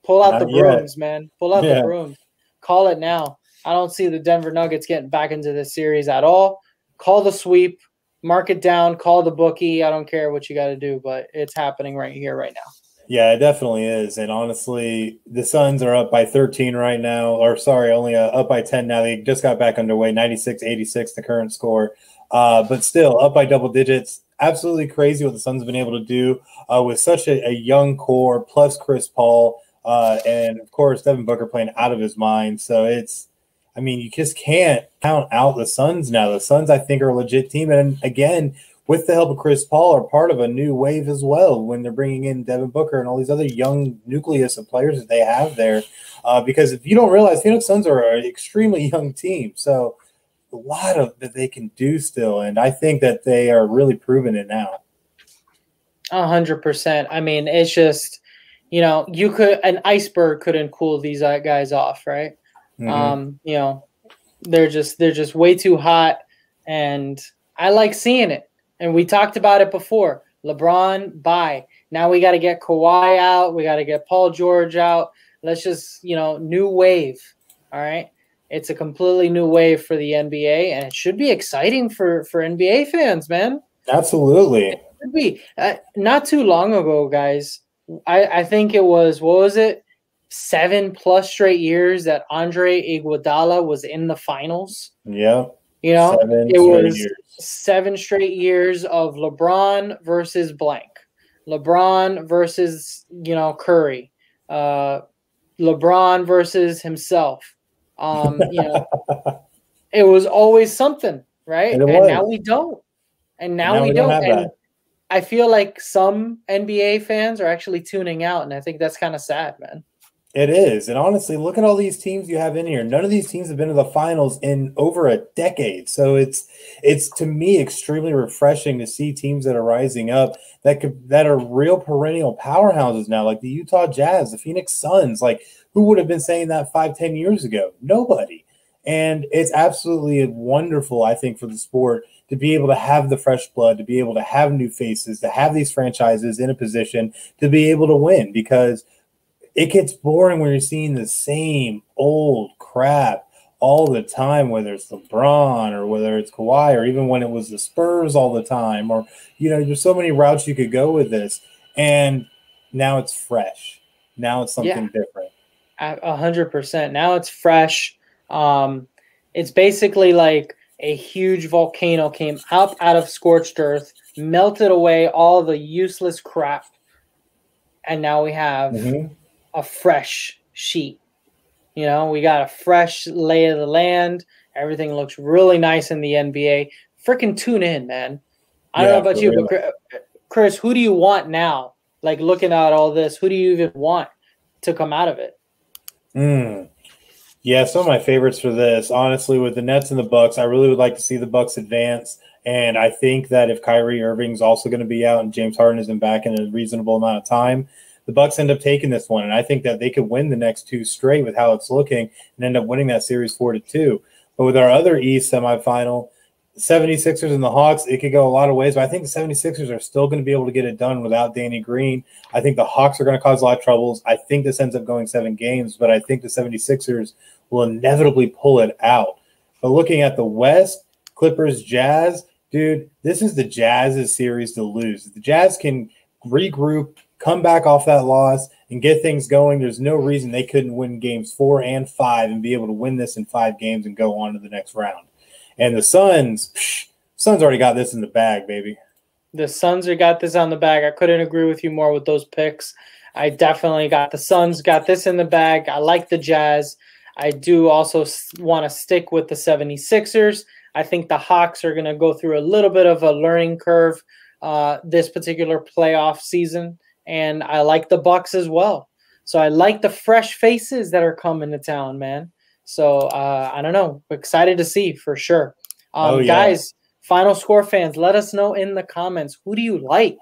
S3: Pull out the brooms, man. Pull out the brooms. Call it now. I don't see the Denver Nuggets getting back into this series at all. Call the sweep. Mark it down. Call the bookie. I don't care what you got to do, but it's happening right here, right now.
S2: Yeah, it definitely is. And honestly, the Suns are up by 13 right now. Or sorry, only up by 10 now. They just got back underway, 96-86, the current score. But still up by double digits. Absolutely crazy what the Suns have been able to do with such a young core, plus Chris Paul, and, of course, Devin Booker playing out of his mind. So I mean, you just can't count out the Suns now. The Suns, I think, are a legit team. And, again, with the help of Chris Paul, are part of a new wave as well when they're bringing in Devin Booker and all these other young nucleus of players that they have there. Because if you don't realize, Phoenix Suns are an extremely young team. So a lot of that they can do still. And I think that they are really proving it now.
S3: 100%. I mean, it's just, you know, an iceberg couldn't cool these guys off, right? Mm-hmm. You know, they're just way too hot, and I like seeing it. And we talked about it before. LeBron, bye. Now we got to get Kawhi out. We got to get Paul George out. Let's just, you know, new wave. All right. It's a completely new wave for the NBA, and it should be exciting for NBA fans, man.
S2: Absolutely.
S3: It should be. Not too long ago, guys, I think it was, what was it? 7+ straight years that Andre Iguodala was in the finals.
S2: Yeah.
S3: You know, it was 7 straight years of LeBron versus blank. LeBron versus, Curry, LeBron versus himself. It was always something, right? And now we don't. And now we don't
S2: have
S3: and
S2: that.
S3: I feel like some NBA fans are actually tuning out, and I think that's kind of sad, man.
S2: It is. And honestly, look at all these teams you have in here. None of these teams have been to the finals in over a decade. So it's to me extremely refreshing to see teams that are rising up that are real perennial powerhouses now, like the Utah Jazz, the Phoenix Suns. Like, who would have been saying that 5-10 years ago? Nobody. And it's absolutely wonderful, I think, for the sport to be able to have the fresh blood, to be able to have new faces, to have these franchises in a position to be able to win, because it gets boring when you're seeing the same old crap all the time, whether it's LeBron or whether it's Kawhi, or even when it was the Spurs all the time, or, there's so many routes you could go with this. And now it's fresh. Now it's something different.
S3: 100%. Now it's fresh. It's basically like a huge volcano came up out of scorched earth, melted away all the useless crap, and now we have a fresh sheet. We got a fresh lay of the land. Everything looks really nice in the NBA. Freaking tune in, man. I don't know about you, but Chris, who do you want now? Like, looking at all this, who do you even want to come out of it?
S2: Yeah, some of my favorites for this, honestly, with the Nets and the Bucks, I really would like to see the Bucks advance. And I think that if Kyrie Irving's also going to be out and James Harden isn't back in a reasonable amount of time, the Bucks end up taking this one. And I think that they could win the next two straight with how it's looking and end up winning that series 4-2. But with our other East semifinal, 76ers and the Hawks, it could go a lot of ways. But I think the 76ers are still going to be able to get it done without Danny Green. I think the Hawks are going to cause a lot of troubles. I think this ends up going 7 games, but I think the 76ers will inevitably pull it out. But looking at the West, Clippers, Jazz, dude, this is the Jazz's series to lose. If the Jazz can regroup, come back off that loss, and get things going, there's no reason they couldn't win games 4 and 5 and be able to win this in 5 games and go on to the next round. And the Suns already got this in the bag, baby.
S3: The Suns got this on the bag. I couldn't agree with you more with those picks. I definitely got the Suns got this in the bag. I like the Jazz. I do also want to stick with the 76ers. I think the Hawks are going to go through a little bit of a learning curve this particular playoff season. And I like the Bucks as well. So I like the fresh faces that are coming to town, man. So I don't know. Excited to see for sure. Guys, FinalScore fans, let us know in the comments. Who do you like?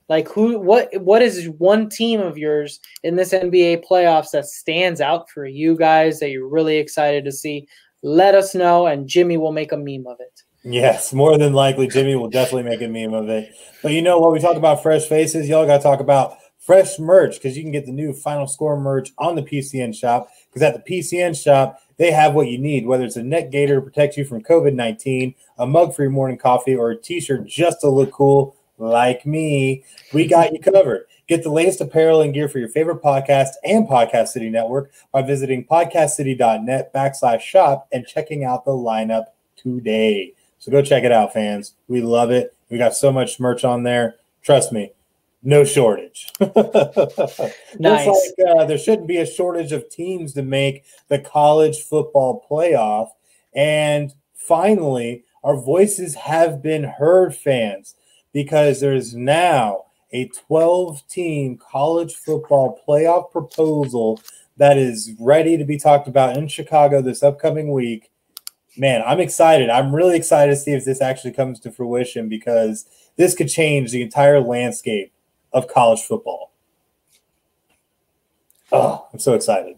S3: Like, what is one team of yours in this NBA playoffs that stands out for you guys that you're really excited to see? Let us know, and Jimmy will make a meme of it.
S2: Yes, more than likely, Jimmy will definitely make a meme of it. But you know what? We talk about fresh faces. Y'all got to talk about fresh merch, because you can get the new FinalScore merch on the PCN shop, because at the PCN shop, they have what you need, whether it's a neck gaiter to protect you from COVID-19, a mug for your morning coffee, or a T-shirt just to look cool like me. We got you covered. Get the latest apparel and gear for your favorite podcast and Podcast City Network by visiting podcastcity.net/shop and checking out the lineup today. So go check it out, fans. We love it. We got so much merch on there. Trust me, no shortage.
S3: Nice.
S2: Just like there shouldn't be a shortage of teams to make the college football playoff. And finally, our voices have been heard, fans, because there's now a 12-team college football playoff proposal that is ready to be talked about in Chicago this upcoming week. Man, I'm excited. I'm really excited to see if this actually comes to fruition, because this could change the entire landscape of college football. Oh, I'm so excited.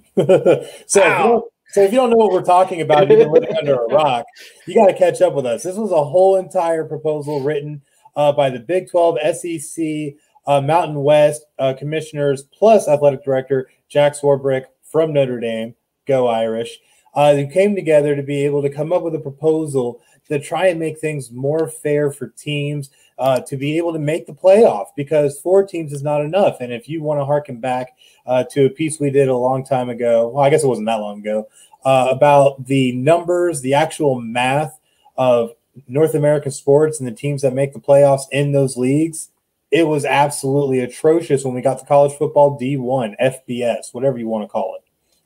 S2: So if you don't know what we're talking about, you've been living under a rock, you got to catch up with us. This was a whole entire proposal written by the Big 12, SEC, Mountain West commissioners, plus athletic director Jack Swarbrick from Notre Dame. Go Irish. They came together to be able to come up with a proposal to try and make things more fair for teams to be able to make the playoff, because 4 teams is not enough. And if you want to harken back to a piece we did a long time ago, well, I guess it wasn't that long ago, about the numbers, the actual math of North American sports and the teams that make the playoffs in those leagues, it was absolutely atrocious when we got to college football D1, FBS, whatever you want to call it.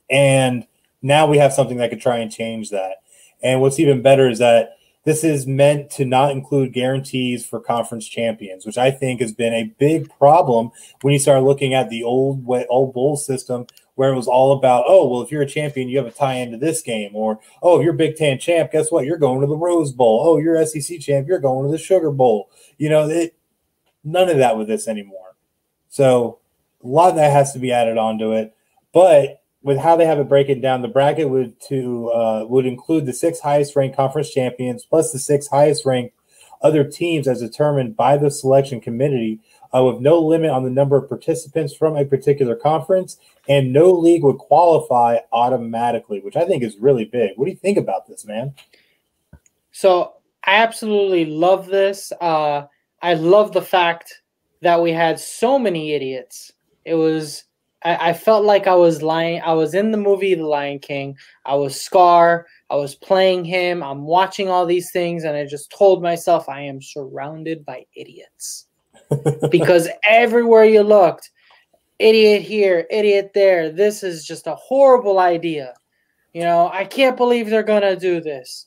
S2: And now we have something that could try and change that. And what's even better is that this is meant to not include guarantees for conference champions, which I think has been a big problem when you start looking at the old bowl system, where it was all about, oh, well, if you're a champion, you have a tie into this game. Or, oh, if you're Big Ten champ, guess what? You're going to the Rose Bowl. Oh, you're SEC champ, you're going to the Sugar Bowl. You know, none of that with this anymore. So a lot of that has to be added onto it. But with how they have it breaking down, the bracket would include the 6 highest ranked conference champions plus the 6 highest ranked other teams as determined by the selection committee, with no limit on the number of participants from a particular conference, and no league would qualify automatically, which I think is really big. What do you think about this, man?
S3: So I absolutely love this. I love the fact that we had so many idiots. I felt like I was lying. I was in the movie The Lion King. I was Scar. I was playing him. I'm watching all these things, and I just told myself I am surrounded by idiots. Because everywhere you looked, idiot here, idiot there. This is just a horrible idea. You know, I can't believe they're going to do this.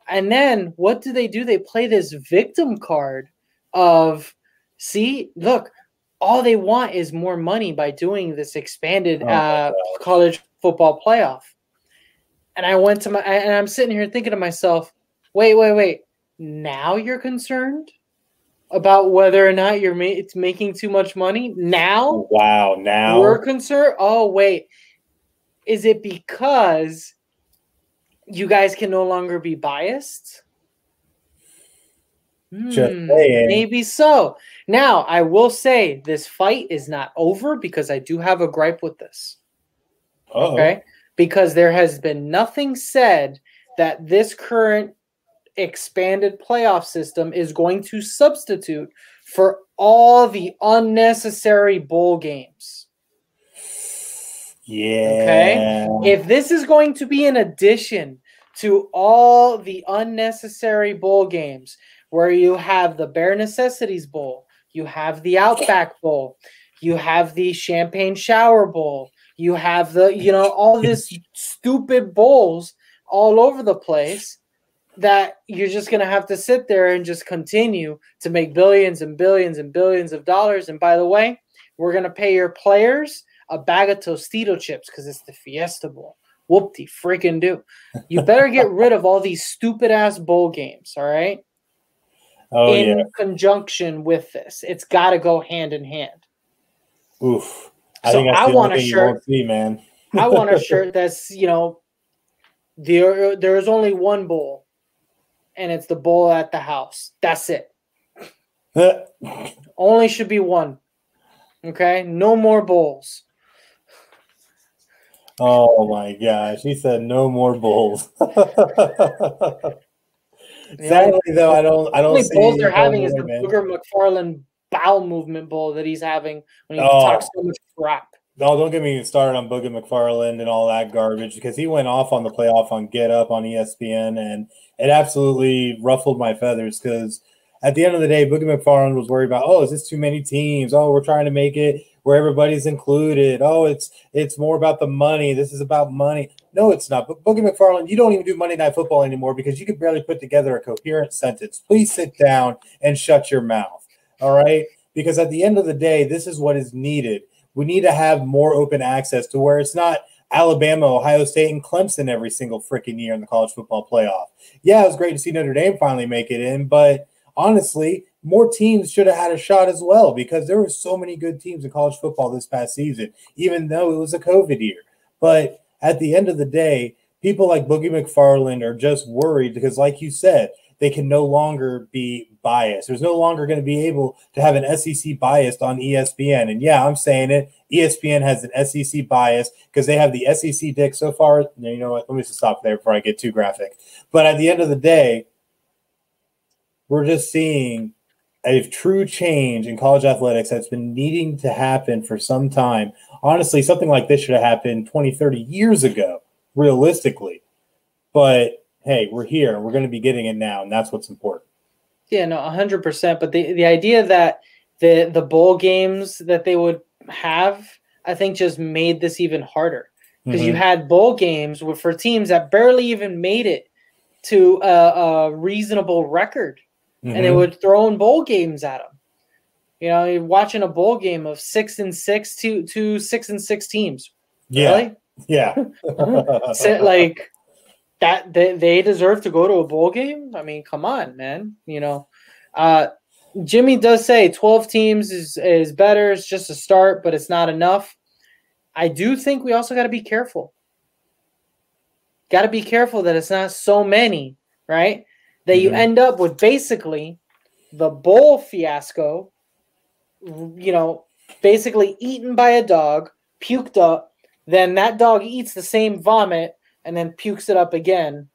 S3: And then what do? They play this victim card of, see, look, all they want is more money by doing this expanded college football playoff. And I'm sitting here thinking to myself, wait. Now you're concerned about whether or not it's making too much money? Now?
S2: Wow, now?
S3: We're concerned? Oh, wait. Is it because you guys can no longer be biased?
S2: Just saying.
S3: Maybe so. Now, I will say this fight is not over because I do have a gripe with this.
S2: Uh-oh.
S3: Okay? Because there has been nothing said that this current expanded playoff system is going to substitute for all the unnecessary bowl games.
S2: Yeah.
S3: Okay? If this is going to be an addition to all the unnecessary bowl games, where you have the Bare Necessities Bowl, you have the Outback Bowl, you have the Champagne Shower Bowl, you have all this stupid bowls all over the place, that you're just going to have to sit there and just continue to make billions and billions and billions of dollars. And by the way, we're going to pay your players a bag of Tostito chips because it's the Fiesta Bowl. Whoop-de freaking do. You better get rid of all these stupid-ass bowl games, all right?
S2: Oh,
S3: in conjunction with this. It's got to go hand in hand.
S2: Oof. I think that's the only thing you won't see, man.
S3: I want a shirt that's, there's only one bowl. And it's the bowl at the house. That's it. Only should be one. Okay? No more bowls.
S2: Oh my gosh. He said no more bowls. Sadly, though, I don't
S3: the only
S2: see
S3: bowls they're having is the
S2: man.
S3: Booger McFarland bowel movement bowl that he's having when he talks so much crap.
S2: No, don't get me started on Booger McFarland and all that garbage, because he went off on the playoff on Get Up on ESPN, and it absolutely ruffled my feathers, because at the end of the day, Booger McFarland was worried about, oh, is this too many teams? Oh, we're trying to make it where everybody's included. Oh, it's more about the money. This is about money. No, it's not. But Booger McFarland, you don't even do Monday Night Football anymore because you could barely put together a coherent sentence. Please sit down and shut your mouth, all right? Because at the end of the day, this is what is needed. We need to have more open access to where it's not Alabama, Ohio State, and Clemson every single freaking year in the college football playoff. Yeah, it was great to see Notre Dame finally make it in, but honestly, more teams should have had a shot as well, because there were so many good teams in college football this past season, even though it was a COVID year. But at the end of the day, people like Boogie McFarland are just worried because, like you said, they can no longer be biased. There's no longer going to be able to have an SEC bias on ESPN. And yeah, I'm saying it. ESPN has an SEC bias because they have the SEC dick so far. You know what? Let me just stop there before I get too graphic. But at the end of the day, we're just seeing a true change in college athletics that's been needing to happen for some time. Honestly, something like this should have happened 20, 30 years ago, realistically. But hey, we're here and we're going to be getting it now, and that's what's important.
S3: Yeah, no, 100%. But the idea that the bowl games that they would have, I think, just made this even harder because you had bowl games for teams that barely even made it to a reasonable record, and they would throw in bowl games at them. You know, you're watching a bowl game of 6-6 to 6-6 teams. Really?
S2: Yeah.
S3: So, like that, they deserve to go to a bowl game. I mean, come on, man. You know, Jimmy does say 12 teams is better. It's just a start, but it's not enough. I do think we also got to be careful. Got to be careful that it's not so many, right? That you end up with basically the bowl fiasco, you know, basically eaten by a dog, puked up, then that dog eats the same vomit and then pukes it up again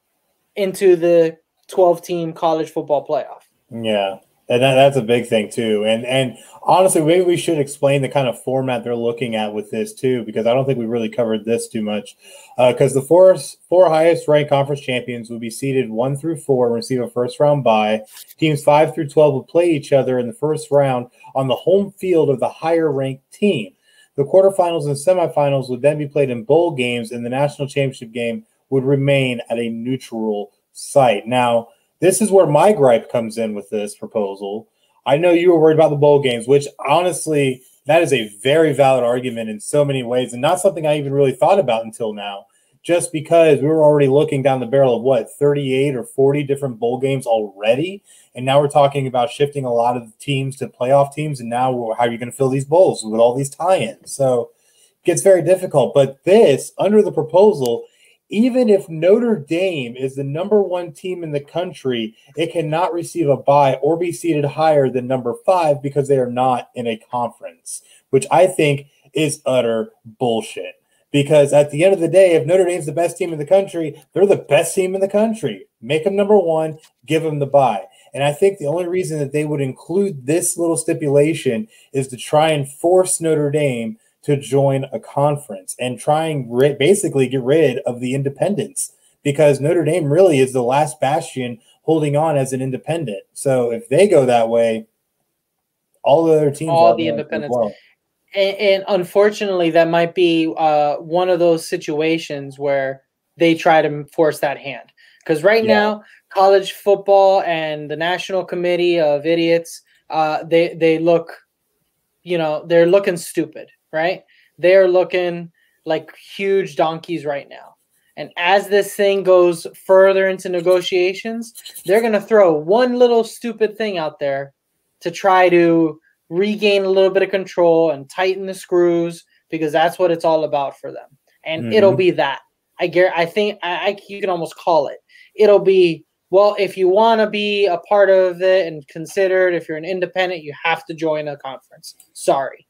S3: into the 12-team college football playoff.
S2: Yeah. And that's a big thing too. And honestly, maybe we should explain the kind of format they're looking at with this too, because I don't think we really covered this too much. Because the four highest ranked conference champions will be seeded 1 through 4 and receive a first round bye. Teams 5 through 12 will play each other in the first round on the home field of the higher ranked team. The quarterfinals and semifinals would then be played in bowl games, and the national championship game would remain at a neutral site. Now, this is where my gripe comes in with this proposal. I know you were worried about the bowl games, which honestly, that is a very valid argument in so many ways and not something I even really thought about until now, just because we were already looking down the barrel of 38 or 40 different bowl games already. And now we're talking about shifting a lot of the teams to playoff teams. And now how are you going to fill these bowls with all these tie-ins? So it gets very difficult. But this, under the proposal, even if Notre Dame is the number 1 team in the country, it cannot receive a bye or be seated higher than number 5 because they are not in a conference, which I think is utter bullshit. Because at the end of the day, if Notre Dame's the best team in the country, they're the best team in the country. Make them number 1, give them the bye. And I think the only reason that they would include this little stipulation is to try and force Notre Dame to join a conference and try and basically get rid of the independents, because Notre Dame really is the last bastion holding on as an independent. So if they go that way, all the other teams,
S3: all the independents. Well. And unfortunately, that might be one of those situations where they try to force that hand. Because right now, college football and the National Committee of Idiots, they look, you know, they're looking stupid, right? They're looking like huge donkeys right now. And as this thing goes further into negotiations, they're going to throw one little stupid thing out there to try to regain a little bit of control and tighten the screws, because that's what it's all about for them. And it'll be that. I think you can almost call it. It'll be, well, if you want to be a part of it and consider it, if you're an independent, you have to join a conference. Sorry.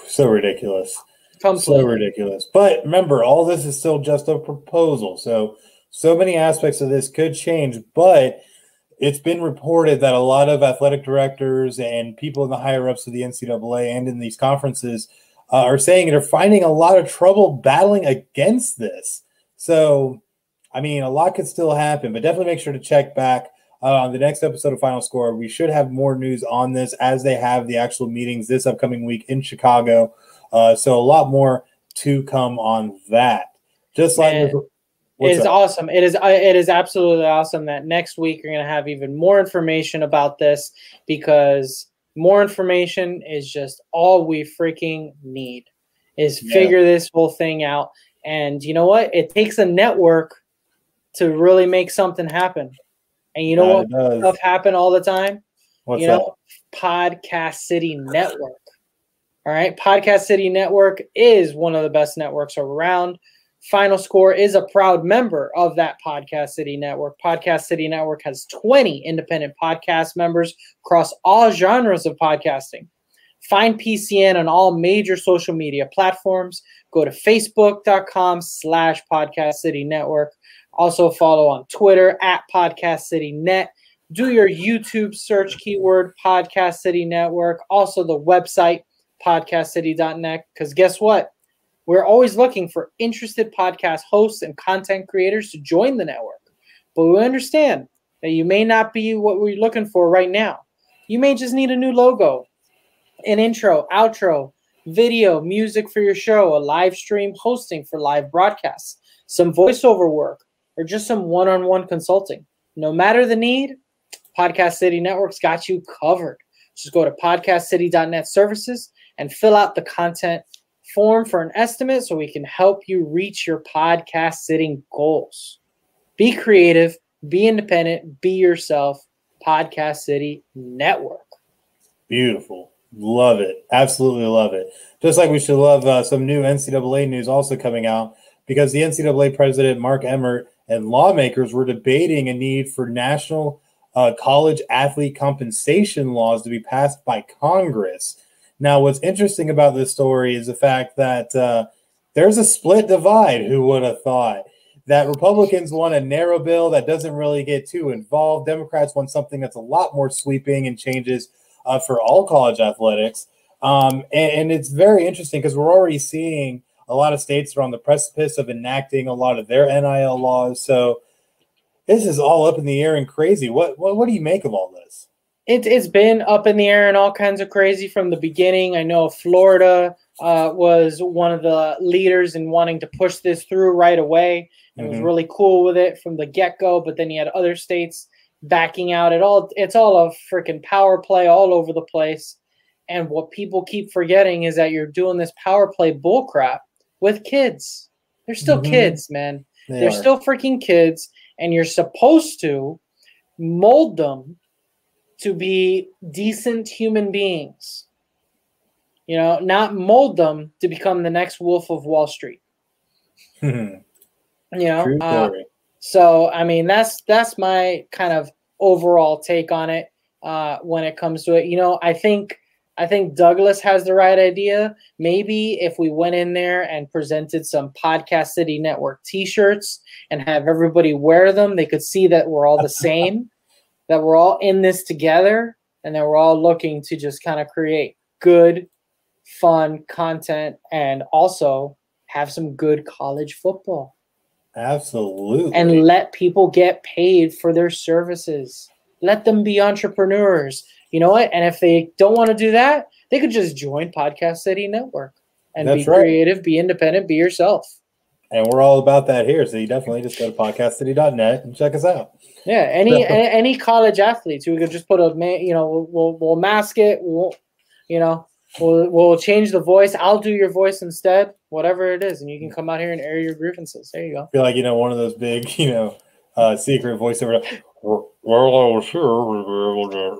S2: So ridiculous.
S3: Completely.
S2: So ridiculous. But remember, all this is still just a proposal. So many aspects of this could change, but it's been reported that a lot of athletic directors and people in the higher ups of the NCAA and in these conferences are saying they're finding a lot of trouble battling against this. So, I mean, a lot could still happen, but definitely make sure to check back on the next episode of Final Score. We should have more news on this as they have the actual meetings this upcoming week in Chicago. So a lot more to come on that. Just like
S3: it is awesome. It is absolutely awesome that next week you're going to have even more information about this, because more information is just all we freaking need, is figure this whole thing out. And you know what? It takes a network to really make something happen. And you know what stuff happen all the time?
S2: What's that?
S3: Podcast City Network. All right. Podcast City Network is one of the best networks around. Final Score is a proud member of that Podcast City Network. Podcast City Network has 20 independent podcast members across all genres of podcasting. Find PCN on all major social media platforms. Go to facebook.com/Podcast City Network. Also follow on Twitter @Podcast City Net. Do your YouTube search keyword Podcast City Network. Also the website podcastcity.net, because guess what? We're always looking for interested podcast hosts and content creators to join the network. But we understand that you may not be what we're looking for right now. You may just need a new logo, an intro, outro, video, music for your show, a live stream hosting for live broadcasts, some voiceover work, or just some one-on-one consulting. No matter the need, Podcast City Network's got you covered. Just go to podcastcity.net services and fill out the content form for an estimate so we can help you reach your podcast sitting goals. Be creative, be independent, be yourself. Podcast City Network.
S2: Beautiful. Love it. Absolutely love it. Just like we should love some new NCAA news also coming out, because the NCAA president, Mark Emmert, and lawmakers were debating a need for national college athlete compensation laws to be passed by Congress. Now, what's interesting about this story is the fact that there's a split divide. Who would have thought that Republicans want a narrow bill that doesn't really get too involved? Democrats want something that's a lot more sweeping and changes for all college athletics. And it's very interesting because we're already seeing a lot of states are on the precipice of enacting a lot of their NIL laws. So this is all up in the air and crazy. What do you make of all this?
S3: It's been up in the air and all kinds of crazy from the beginning. I know Florida was one of the leaders in wanting to push this through right away and was really cool with it from the get-go. But then you had other states backing out. It's all a freaking power play all over the place. And what people keep forgetting is that you're doing this power play bullcrap with kids. They're still kids, man. They're still freaking kids. And you're supposed to mold them to be decent human beings. You know, not mold them to become the next Wolf of Wall Street. You know, so I mean that's my kind of overall take on it when it comes to it. You know, I think Douglas has the right idea. Maybe if we went in there and presented some Podcast City Network T-shirts and have everybody wear them, they could see that we're all the same, that we're all in this together, and that we're all looking to just kind of create good, fun content and also have some good college football.
S2: Absolutely.
S3: And let people get paid for their services. Let them be entrepreneurs. You know what? And if they don't want to do that, they could just join Podcast City Network and be creative, be independent, be yourself.
S2: And we're all about that here. So you definitely just go to podcastcity.net and check us out.
S3: Yeah, any college athletes, we could just put we'll mask it. We'll change the voice. I'll do your voice instead, whatever it is, and you can come out here and air your grievances. There you go.
S2: I feel like one of those big secret voiceover. Well, I was sure.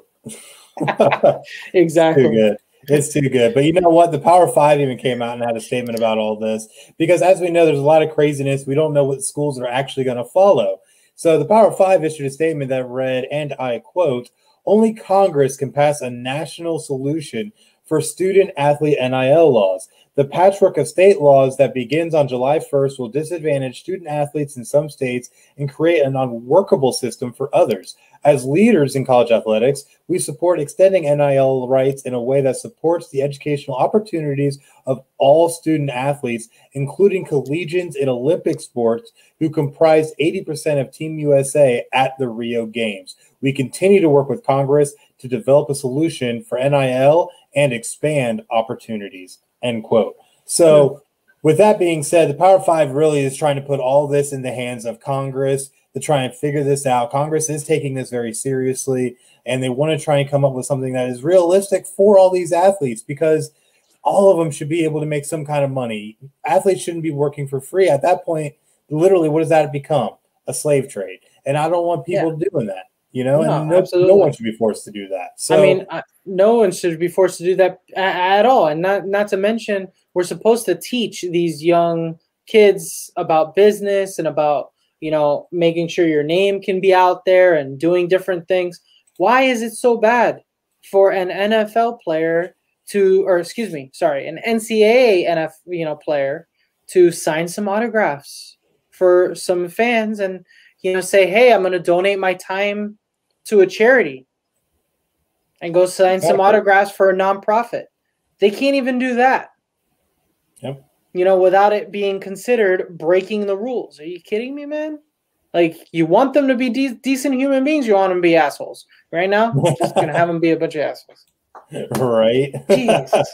S3: Exactly.
S2: It's too good. But you know what? The Power Five even came out and had a statement about all this because, as we know, there's a lot of craziness. We don't know what schools are actually going to follow. So the Power Five issued a statement that read, and I quote, "Only Congress can pass a national solution for student-athlete NIL laws. The patchwork of state laws that begins on July 1st will disadvantage student-athletes in some states and create an unworkable system for others. As leaders in college athletics, we support extending NIL rights in a way that supports the educational opportunities of all student-athletes, including collegians in Olympic sports who comprise 80% of Team USA at the Rio Games. We continue to work with Congress to develop a solution for NIL and expand opportunities," end quote. So with that being said, the Power Five really is trying to put all this in the hands of Congress to try and figure this out. Congress is taking this very seriously, and they want to try and come up with something that is realistic for all these athletes because all of them should be able to make some kind of money. Athletes shouldn't be working for free. At that point, literally, what does that become? A slave trade. And I don't want people doing that. No one should be forced to do that. So,
S3: I mean, no one should be forced to do that at all. And not to mention, we're supposed to teach these young kids about business and about, making sure your name can be out there and doing different things. Why is it so bad for an NFL player an NCAA player to sign some autographs for some fans and say, hey, I'm going to donate my time to a charity and go sign some autographs for a nonprofit? They can't even do that.
S2: Yep.
S3: Without it being considered breaking the rules. Are you kidding me, man? Like, you want them to be decent human beings, you want them to be assholes. Right now, just going to have them be a bunch of assholes.
S2: Right?
S3: Jesus.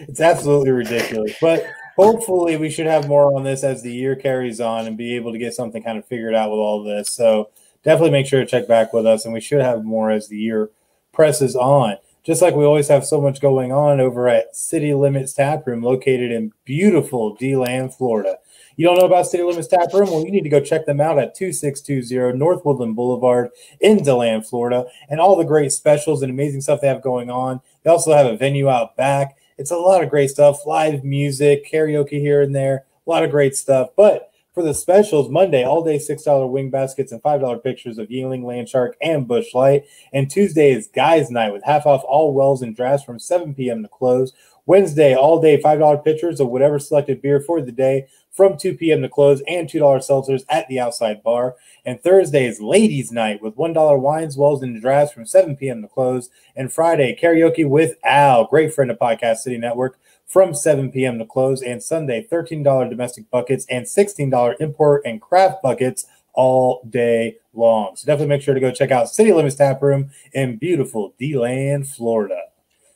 S2: It's absolutely ridiculous. But hopefully we should have more on this as the year carries on and be able to get something kind of figured out with all this. So definitely make sure to check back with us, and we should have more as the year presses on. Just like we always have so much going on over at City Limits Tap Room, located in beautiful DeLand, Florida. You don't know about City Limits Tap Room? Well, you need to go check them out at 2620 North Woodland Boulevard in DeLand, Florida, and all the great specials and amazing stuff they have going on. They also have a venue out back. It's a lot of great stuff, live music, karaoke here and there, a lot of great stuff. But for the specials, Monday, all-day $6 wing baskets and $5 pictures of Yearling, Landshark, and Busch Light. And Tuesday is Guys Night with half off all wells and drafts from 7 p.m. to close. Wednesday, all-day $5 pictures of whatever selected beer for the day from 2 p.m. to close, and $2 seltzers at the outside bar. And Thursday is Ladies Night with $1 wines, wells, and drafts from 7 p.m. to close. And Friday, karaoke with Al, great friend of Podcast City Network, from 7 p.m. to close. And Sunday, $13 domestic buckets and $16 import and craft buckets all day long. So definitely make sure to go check out City Limits Tap Room in beautiful DeLand, Florida.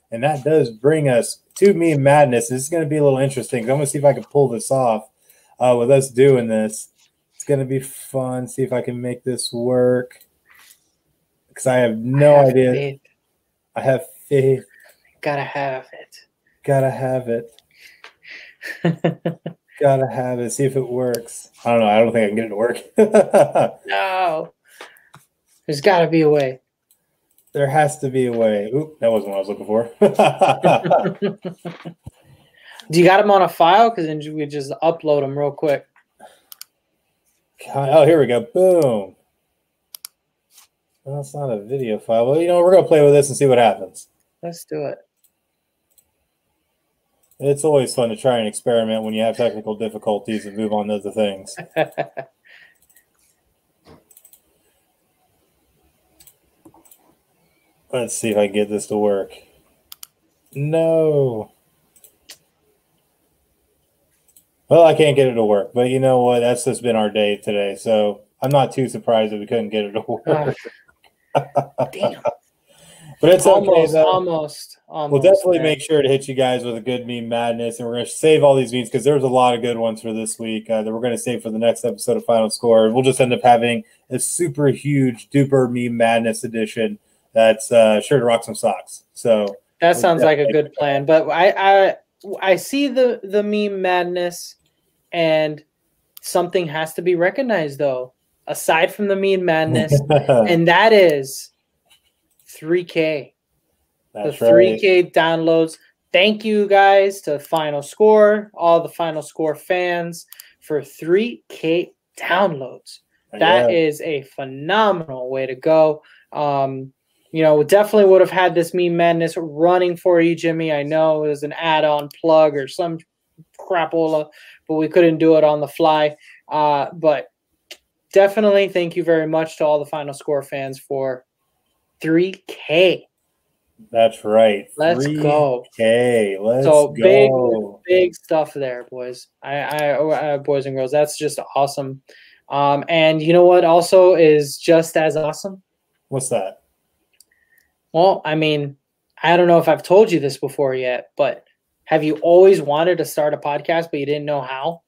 S2: And that does bring us to Meme Madness. This is going to be a little interesting. I'm going to see if I can pull this off with us doing this. It's going to be fun. See if I can make this work. Because I have no idea.
S3: Faith.
S2: I have faith.
S3: Gotta have it.
S2: Gotta have it. Gotta have it. See if it works. I don't know. I don't think I can get it to work.
S3: No. There's got to be a way.
S2: There has to be a way. Oop, that wasn't what I was looking for.
S3: Do you got them on a file? Because then we just upload them real quick.
S2: Oh, here we go. Boom. Well, it's not a video file. Well, we're going to play with this and see what happens.
S3: Let's do it.
S2: It's always fun to try and experiment when you have technical difficulties and move on to other things. Let's see if I can get this to work. No. Well, I can't get it to work, but you know what? That's just been our day today, so I'm not too surprised that we couldn't get it to work.
S3: Damn.
S2: But it's okay, though.
S3: Almost.
S2: We'll definitely make sure to hit you guys with a good meme madness, and we're going to save all these memes because there's a lot of good ones for this week that we're going to save for the next episode of Final Score. We'll just end up having a super huge duper meme madness edition that's sure to rock some socks. So
S3: that sounds like a good plan. But I see the meme madness, and something has to be recognized though, aside from the meme madness, and that is 3K.
S2: That's
S3: the 3K downloads. Thank you guys to Final Score, all the Final Score fans, for 3K downloads. That is a phenomenal way to go. We definitely would have had this meme madness running for you, Jimmy. I know it was an add-on plug or some crapola, but we couldn't do it on the fly. But definitely thank you very much to all the Final Score fans for 3K.
S2: That's right.
S3: Let's
S2: 3K.
S3: go.
S2: Let's
S3: so
S2: go.
S3: Big stuff there, boys. I boys and girls. That's just awesome. And you know what also is just as awesome?
S2: What's that?
S3: Well, I mean, I don't know if I've told you this before yet, but have you always wanted to start a podcast, but you didn't know how?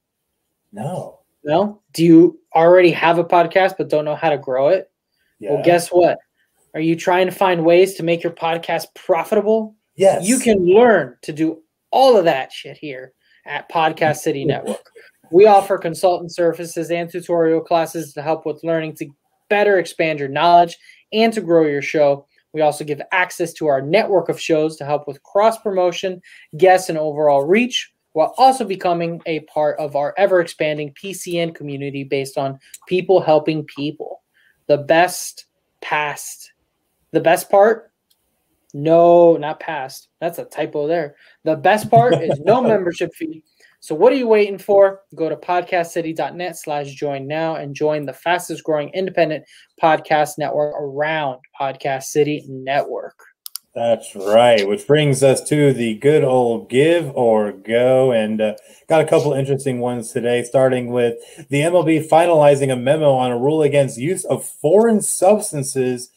S2: No.
S3: No? Do you already have a podcast, but don't know how to grow it? Yeah. Well, guess what? Are you trying to find ways to make your podcast profitable?
S2: Yes.
S3: You can learn to do all of that shit here at Podcast City Network. We offer consultant services and tutorial classes to help with learning to better expand your knowledge and to grow your show. We also give access to our network of shows to help with cross-promotion, guests, and overall reach, while also becoming a part of our ever-expanding PCN community based on people helping people. The best part? No, not past. That's a typo there. The best part is no membership fee. So what are you waiting for? Go to podcastcity.net/join now and join the fastest growing independent podcast network around Podcast City Network.
S2: That's right, which brings us to the good old give or go, and got a couple interesting ones today, starting with the MLB finalizing a memo on a rule against use of foreign substances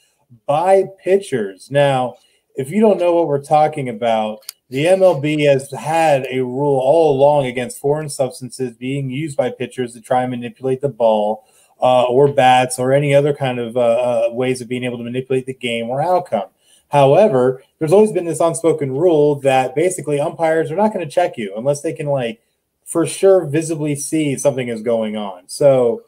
S2: by pitchers. Now, if you don't know what we're talking about, the MLB has had a rule all along against foreign substances being used by pitchers to try and manipulate the ball or bats or any other kind of ways of being able to manipulate the game or outcome. However, there's always been this unspoken rule that basically umpires are not going to check you unless they can, like, for sure visibly see something is going on. So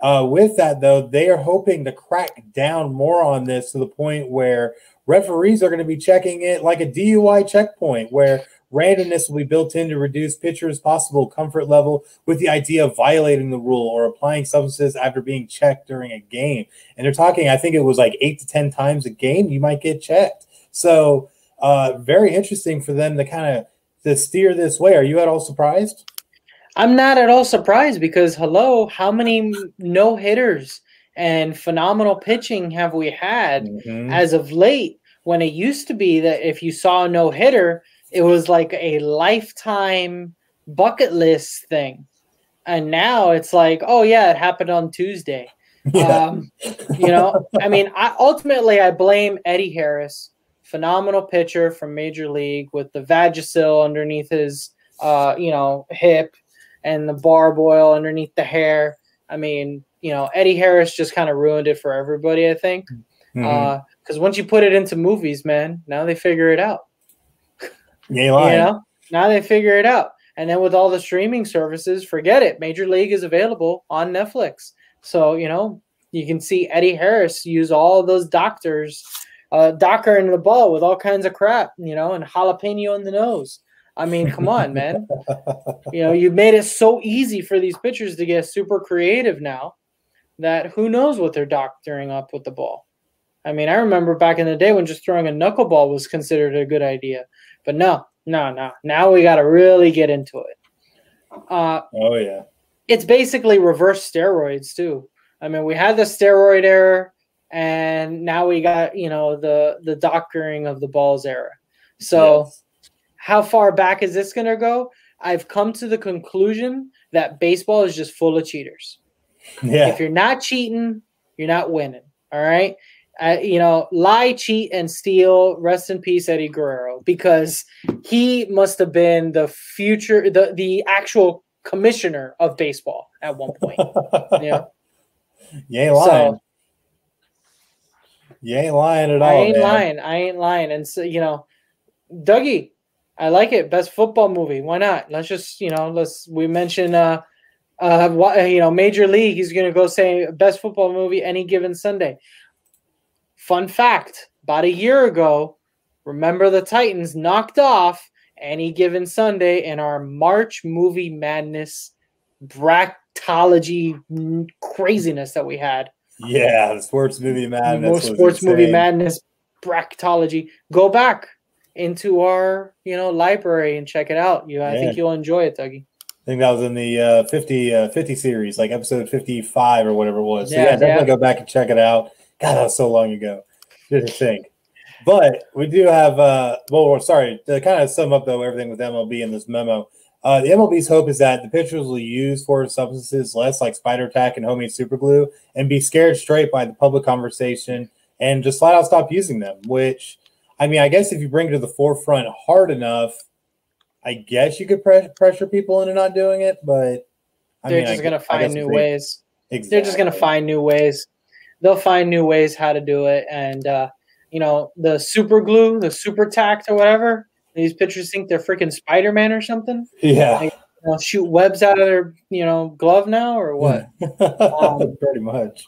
S2: with that, though, they are hoping to crack down more on this to the point where referees are going to be checking it like a DUI checkpoint, where randomness will be built in to reduce pitchers' possible comfort level with the idea of violating the rule or applying substances after being checked during a game. And they're talking, I think it was like 8 to 10 times a game you might get checked. So very interesting for them to kind of to steer this way. Are you at all surprised?
S3: I'm not at all surprised because, hello, how many no-hitters and phenomenal pitching have we had as of late, when it used to be that if you saw a no-hitter, it was like a lifetime bucket list thing. And now it's like, oh, yeah, it happened on Tuesday. Yeah. You know, I mean, I blame Eddie Harris, phenomenal pitcher from Major League with the Vagisil underneath his, hip and the barb oil underneath the hair. I mean, you know, Eddie Harris just kind of ruined it for everybody, I think. Because once you put it into movies, man, now they figure it out. You know, now they figure it out. And then with all the streaming services, forget it. Major League is available on Netflix. So, you know, you can see Eddie Harris use all of those doctors, docker in the ball with all kinds of crap, you know, and jalapeno in the nose. I mean, come on, man. You know, you made it so easy for these pitchers to get super creative now that who knows what they're doctoring up with the ball. I mean, I remember back in the day when just throwing a knuckleball was considered a good idea. But no. Now we got to really get into it.
S2: Oh, yeah.
S3: It's basically reverse steroids, too. I mean, we had the steroid era, and now we got, you know, the doctoring of the balls era. So how far back is this going to go? I've come to the conclusion that baseball is just full of cheaters. Yeah. If you're not cheating, you're not winning. All right. You know, lie, cheat, and steal. Rest in peace, Eddie Guerrero, because he must have been the future, the actual commissioner of baseball at one point. You know?
S2: You ain't lying. So, you ain't lying at all.
S3: I ain't lying. And so, you know, Dougie, I like it. Best football movie. Why not? Let's just, you know, we mention, you know, Major League. He's going to go say best football movie any given Sunday. Fun fact, about a year ago, remember the Titans knocked off Any Given Sunday in our March Movie Madness bracketology craziness that we had.
S2: Yeah, the Sports Movie Madness.
S3: Movie Madness bracketology. Go back into our, you know, library and check it out. I think you'll enjoy it, Dougie.
S2: I think that was in the 50 series, like episode 55 or whatever it was. So definitely go back and check it out. God, that was so long ago. Didn't think. But we do have, to kind of sum up, though, everything with MLB in this memo. The MLB's hope is that the pitchers will use foreign substances less like spider tack and homemade super glue and be scared straight by the public conversation and just flat out stop using them, which, I mean, I guess if you bring it to the forefront hard enough, I guess you could pressure people into not doing it, but
S3: they're just going to find new ways.
S2: Exactly.
S3: They're just going to find new ways. They'll find new ways how to do it. And, you know, the super glue, the super tact or whatever, these pitchers think they're freaking Spider-Man or something.
S2: Yeah.
S3: Like, you know, shoot webs out of their, you know, glove now or what?
S2: Pretty much.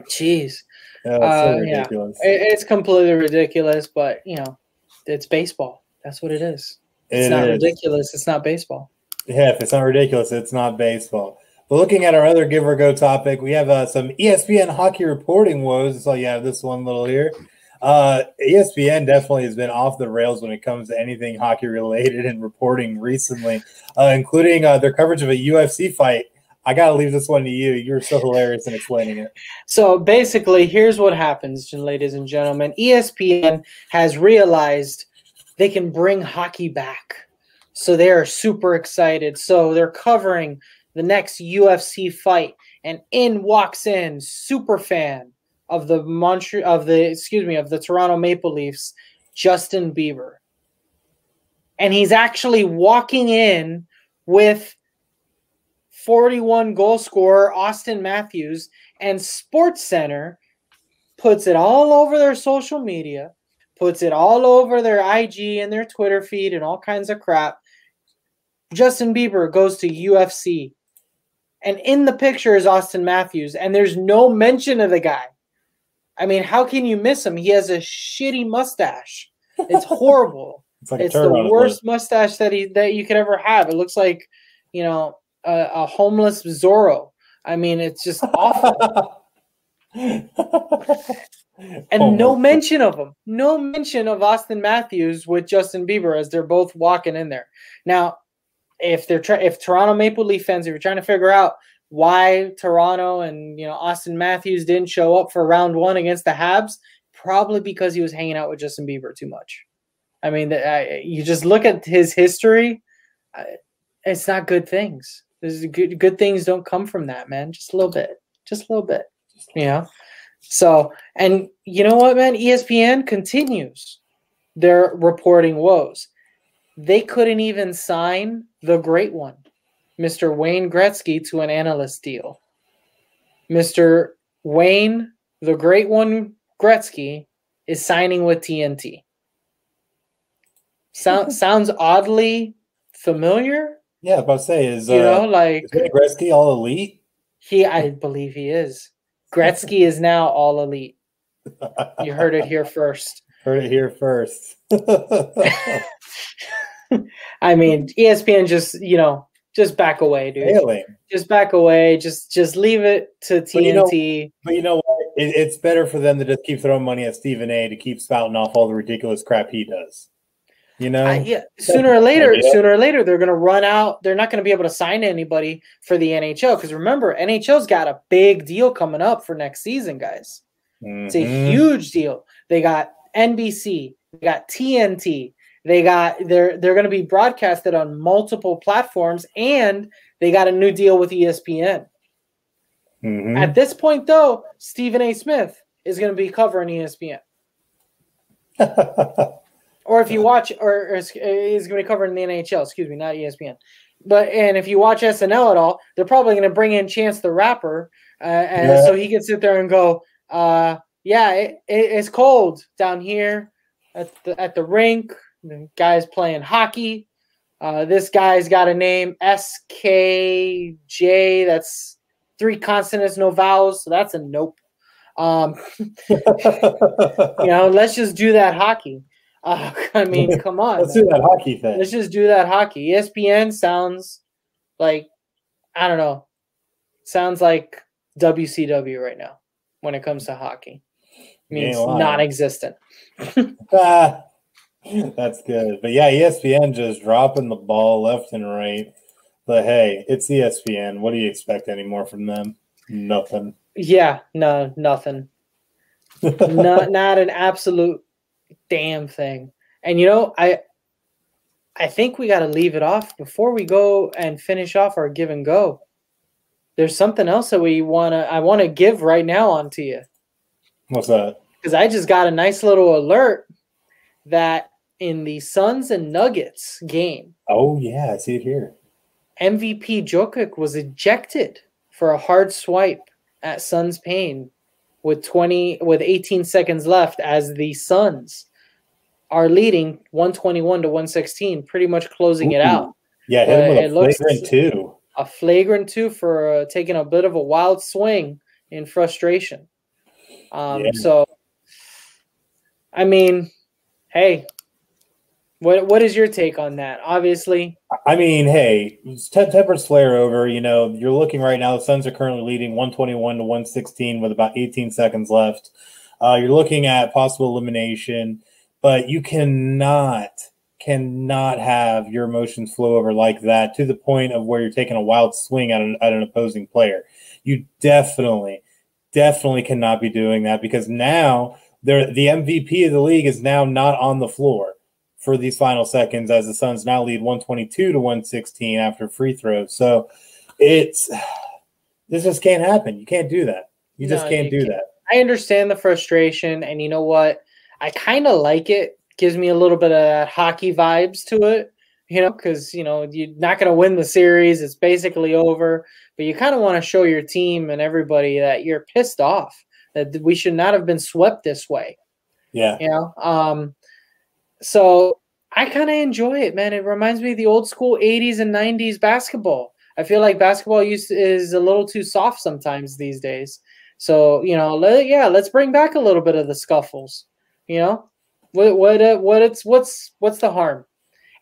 S3: Jeez.
S2: Yeah, it's so ridiculous.
S3: It's completely ridiculous, but, you know, it's baseball. That's what it is. It's not ridiculous. It's not baseball.
S2: Yeah, if it's not ridiculous, it's not baseball. But looking at our other give or go topic, we have some ESPN hockey reporting woes. So you have this one little here. ESPN definitely has been off the rails when it comes to anything hockey related and reporting recently, including their coverage of a UFC fight I got to leave this one to you. You're so hilarious in explaining it.
S3: So basically, here's what happens, ladies and gentlemen. ESPN has realized they can bring hockey back. So they are super excited. So they're covering the next UFC fight. And walks in super fan of the Toronto Maple Leafs, Justin Bieber. And he's actually walking in with 41 goal scorer Austin Matthews, and SportsCenter puts it all over their social media, puts it all over their IG and their Twitter feed and all kinds of crap. Justin Bieber goes to UFC. And in the picture is Austin Matthews, and there's no mention of the guy. I mean, how can you miss him? He has a shitty mustache. It's horrible. It's the worst mustache that you could ever have. It looks like, a homeless Zorro. I mean, it's just awful. And no mention of him. No mention of Austin Matthews with Justin Bieber as they're both walking in there. Now, if Toronto Maple Leaf fans, if you're trying to figure out why Toronto and Austin Matthews didn't show up for round 1 against the Habs, probably because he was hanging out with Justin Bieber too much. I mean, you just look at his history; it's not good things. Good things don't come from that, man. Just a little bit. So, and you know what, man? ESPN continues their reporting woes. They couldn't even sign the great one, Mr. Wayne Gretzky, to an analyst deal. Mr. Wayne, the great one, Gretzky, is signing with TNT. Sounds oddly familiar.
S2: Yeah, I was about to say, is Wayne Gretzky all elite?
S3: I believe he is. Gretzky is now all elite. You heard it here first. I mean, ESPN just back away, dude. Failing. Just back away. Just leave it to TNT.
S2: But you know what? It's better for them to just keep throwing money at Stephen A. to keep spouting off all the ridiculous crap he does.
S3: Sooner or later, they're going to run out. They're not going to be able to sign anybody for the NHL because remember, NHL's got a big deal coming up for next season, guys. Mm-hmm. It's a huge deal. They got NBC, they got TNT. They're going to be broadcasted on multiple platforms, and they got a new deal with ESPN. Mm-hmm. At this point, though, Stephen A. Smith is going to be covering ESPN. Or if you watch, or is going to be covering the NHL, excuse me, not ESPN. And if you watch SNL at all, they're probably going to bring in Chance the Rapper, so he can sit there and go, it's cold down here at the rink. The guy's playing hockey. This guy's got a name, SKJ. That's 3 consonants, no vowels. So that's a nope. Let's just do that hockey. I mean, come on.
S2: Let's do that hockey thing.
S3: Let's just do that hockey. ESPN sounds like, I don't know, sounds like WCW right now when it comes to hockey. It means non-existent.
S2: That's good. But yeah, ESPN just dropping the ball left and right. But hey, it's ESPN. What do you expect anymore from them? Nothing.
S3: Yeah, no, nothing. not an absolute damn thing. And I think we got to leave it off before we go and finish off our give and go. There's something else that I want to give right now onto you.
S2: What's that?
S3: Because I just got a nice little alert that in the Suns and Nuggets game.
S2: Oh yeah, I see it here.
S3: MVP Jokic was ejected for a hard swipe at Suns Pain with 18 seconds left as the Suns are leading 121-116, pretty much closing it out.
S2: Yeah, hit him with a flagrant 2.
S3: A flagrant 2 for taking a bit of a wild swing in frustration. So, I mean, hey, what is your take on that? Obviously,
S2: I mean, hey, tempers flare over. You're looking right now. The Suns are currently leading 121-116 with about 18 seconds left. You're looking at possible elimination, but you cannot cannot have your emotions flow over like that to the point of where you're taking a wild swing at an opposing player. You definitely cannot be doing that, because now the MVP of the league is now not on the floor for these final seconds, as the Suns now lead 122-116 after free throws. So this just can't happen. You can't do that. You just can't do that.
S3: I understand the frustration, and you know what? I kind of like it. Gives me a little bit of that hockey vibes to it, because, you're not going to win the series. It's basically over, but you kind of want to show your team and everybody that you're pissed off, that we should not have been swept this way.
S2: Yeah.
S3: So I kind of enjoy it, man. It reminds me of the old school 80s and 90s basketball. I feel like basketball is a little too soft sometimes these days. So, let's bring back a little bit of the scuffles, What's the harm?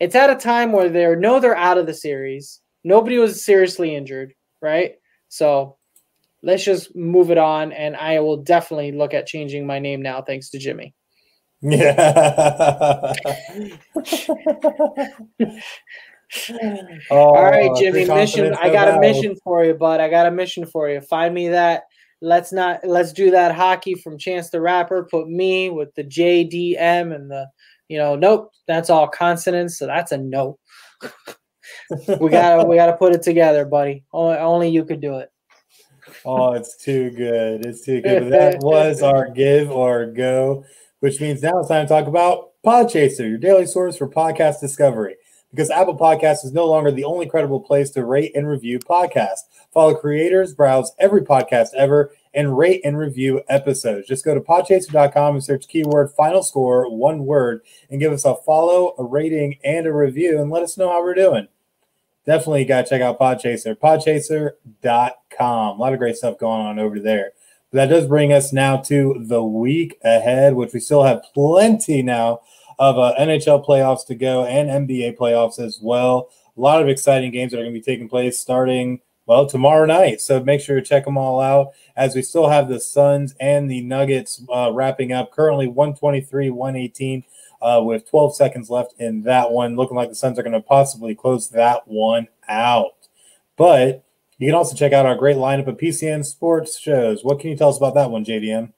S3: It's at a time where they're out of the series. Nobody was seriously injured, right? So let's just move it on, and I will definitely look at changing my name now, thanks to Jimmy.
S2: Yeah.
S3: All right, Jimmy, mission. I got a mission for you, bud. I got a mission for you. Find me that. Let's do that hockey from Chance the Rapper. Put me with the JDM and the, nope. That's all consonants, so that's a no. we gotta put it together, buddy. Only you could do it.
S2: Oh, it's too good. It's too good. But that was our give or go, which means now it's time to talk about Podchaser, your daily source for podcast discovery. Because Apple Podcasts is no longer the only credible place to rate and review podcasts. Follow creators, browse every podcast ever, and rate and review episodes. Just go to podchaser.com and search keyword FinalScore, one word, and give us a follow, a rating, and a review, and let us know how we're doing. Definitely got to check out Podchaser, podchaser.com. A lot of great stuff going on over there. But that does bring us now to the week ahead, which we still have plenty now of NHL playoffs to go and NBA playoffs as well. A lot of exciting games that are going to be taking place starting, tomorrow night. So make sure to check them all out, as we still have the Suns and the Nuggets wrapping up. Currently 123-118 with 12 seconds left in that one. Looking like the Suns are going to possibly close that one out. But you can also check out our great lineup of PCN sports shows. What can you tell us about that one, JDM?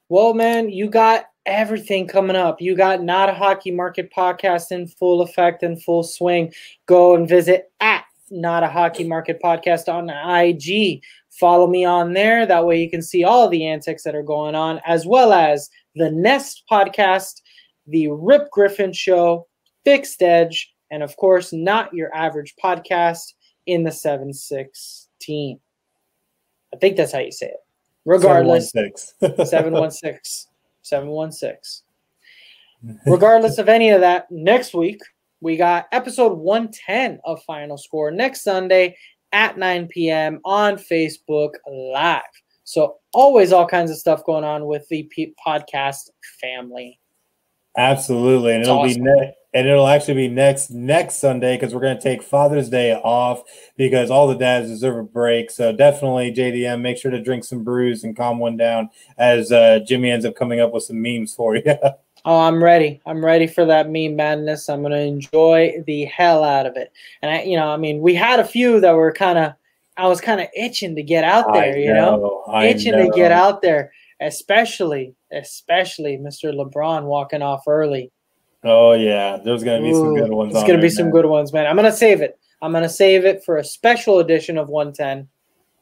S3: Well, man, you got everything coming up. You got Not a Hockey Market podcast in full effect and full swing. Go and visit at Not a Hockey Market podcast on IG. Follow me on there. That way you can see all the antics that are going on, as well as the Nest podcast, the Rip Griffin Show, Fixed Edge, and of course, Not Your Average Podcast in the 716. I think that's how you say it. Regardless, 716. Regardless of any of that, next week we got episode 110 of Final Score next Sunday at 9 p.m. on Facebook Live. So always all kinds of stuff going on with the podcast family.
S2: Absolutely, and it'll actually be next Sunday, because we're going to take Father's Day off because all the dads deserve a break. So definitely, JDM, make sure to drink some brews and calm one down as Jimmy ends up coming up with some memes for you.
S3: Oh, I'm ready. I'm ready for that meme madness. I'm going to enjoy the hell out of it. And we had a few that were I was kind of itching to get out there, to get out there, especially Mr. LeBron walking off early.
S2: Oh, yeah. There's going to be some good ones.
S3: There's going to be some good ones, man. I'm going to save it. I'm going to save it for a special edition of 110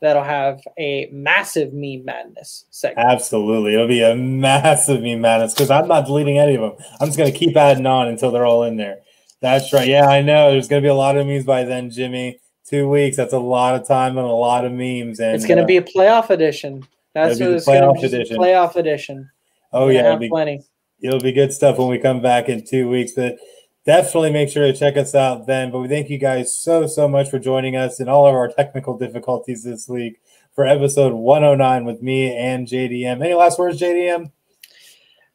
S3: that'll have a massive meme madness segment.
S2: Absolutely. It'll be a massive meme madness, because I'm not deleting any of them. I'm just going to keep adding on until they're all in there. That's right. Yeah, I know. There's going to be a lot of memes by then, Jimmy. 2 weeks. That's a lot of time and a lot of memes. And
S3: it's going to be a playoff edition. That's what it's going to be. Playoff edition.
S2: Oh, yeah.
S3: Have plenty.
S2: It'll be good stuff when we come back in 2 weeks. But definitely make sure to check us out then. But we thank you guys so much for joining us in all of our technical difficulties this week for episode 109 with me and JDM. Any last words, JDM?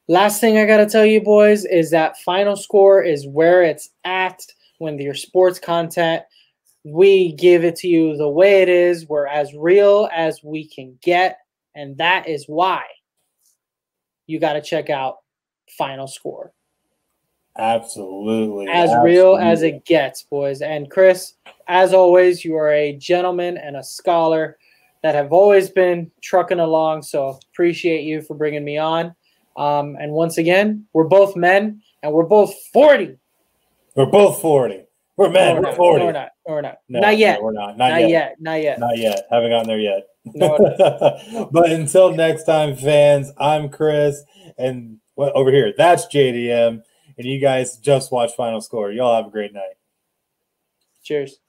S3: Last thing I got to tell you, boys, is that Final Score is where it's at when your sports content. We give it to you the way it is. We're as real as we can get. And that is why you got to check out Final Score.
S2: Absolutely.
S3: As real as it gets, boys. And Chris, as always, you are a gentleman and a scholar that have always been trucking along. So appreciate you for bringing me on. And once again, we're both men and we're both 40.
S2: We're both 40. We're men. We're 40.
S3: No, we're not. No, we're not.
S2: No,
S3: not yet.
S2: No, we're not.
S3: Not yet. Not yet.
S2: Not yet. Haven't gotten there yet.
S3: No.
S2: But until next time, fans, I'm Chris. And over here, that's JDM. And you guys just watch Final Score. Y'all have a great night.
S3: Cheers.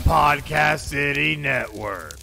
S1: Podcast City Network.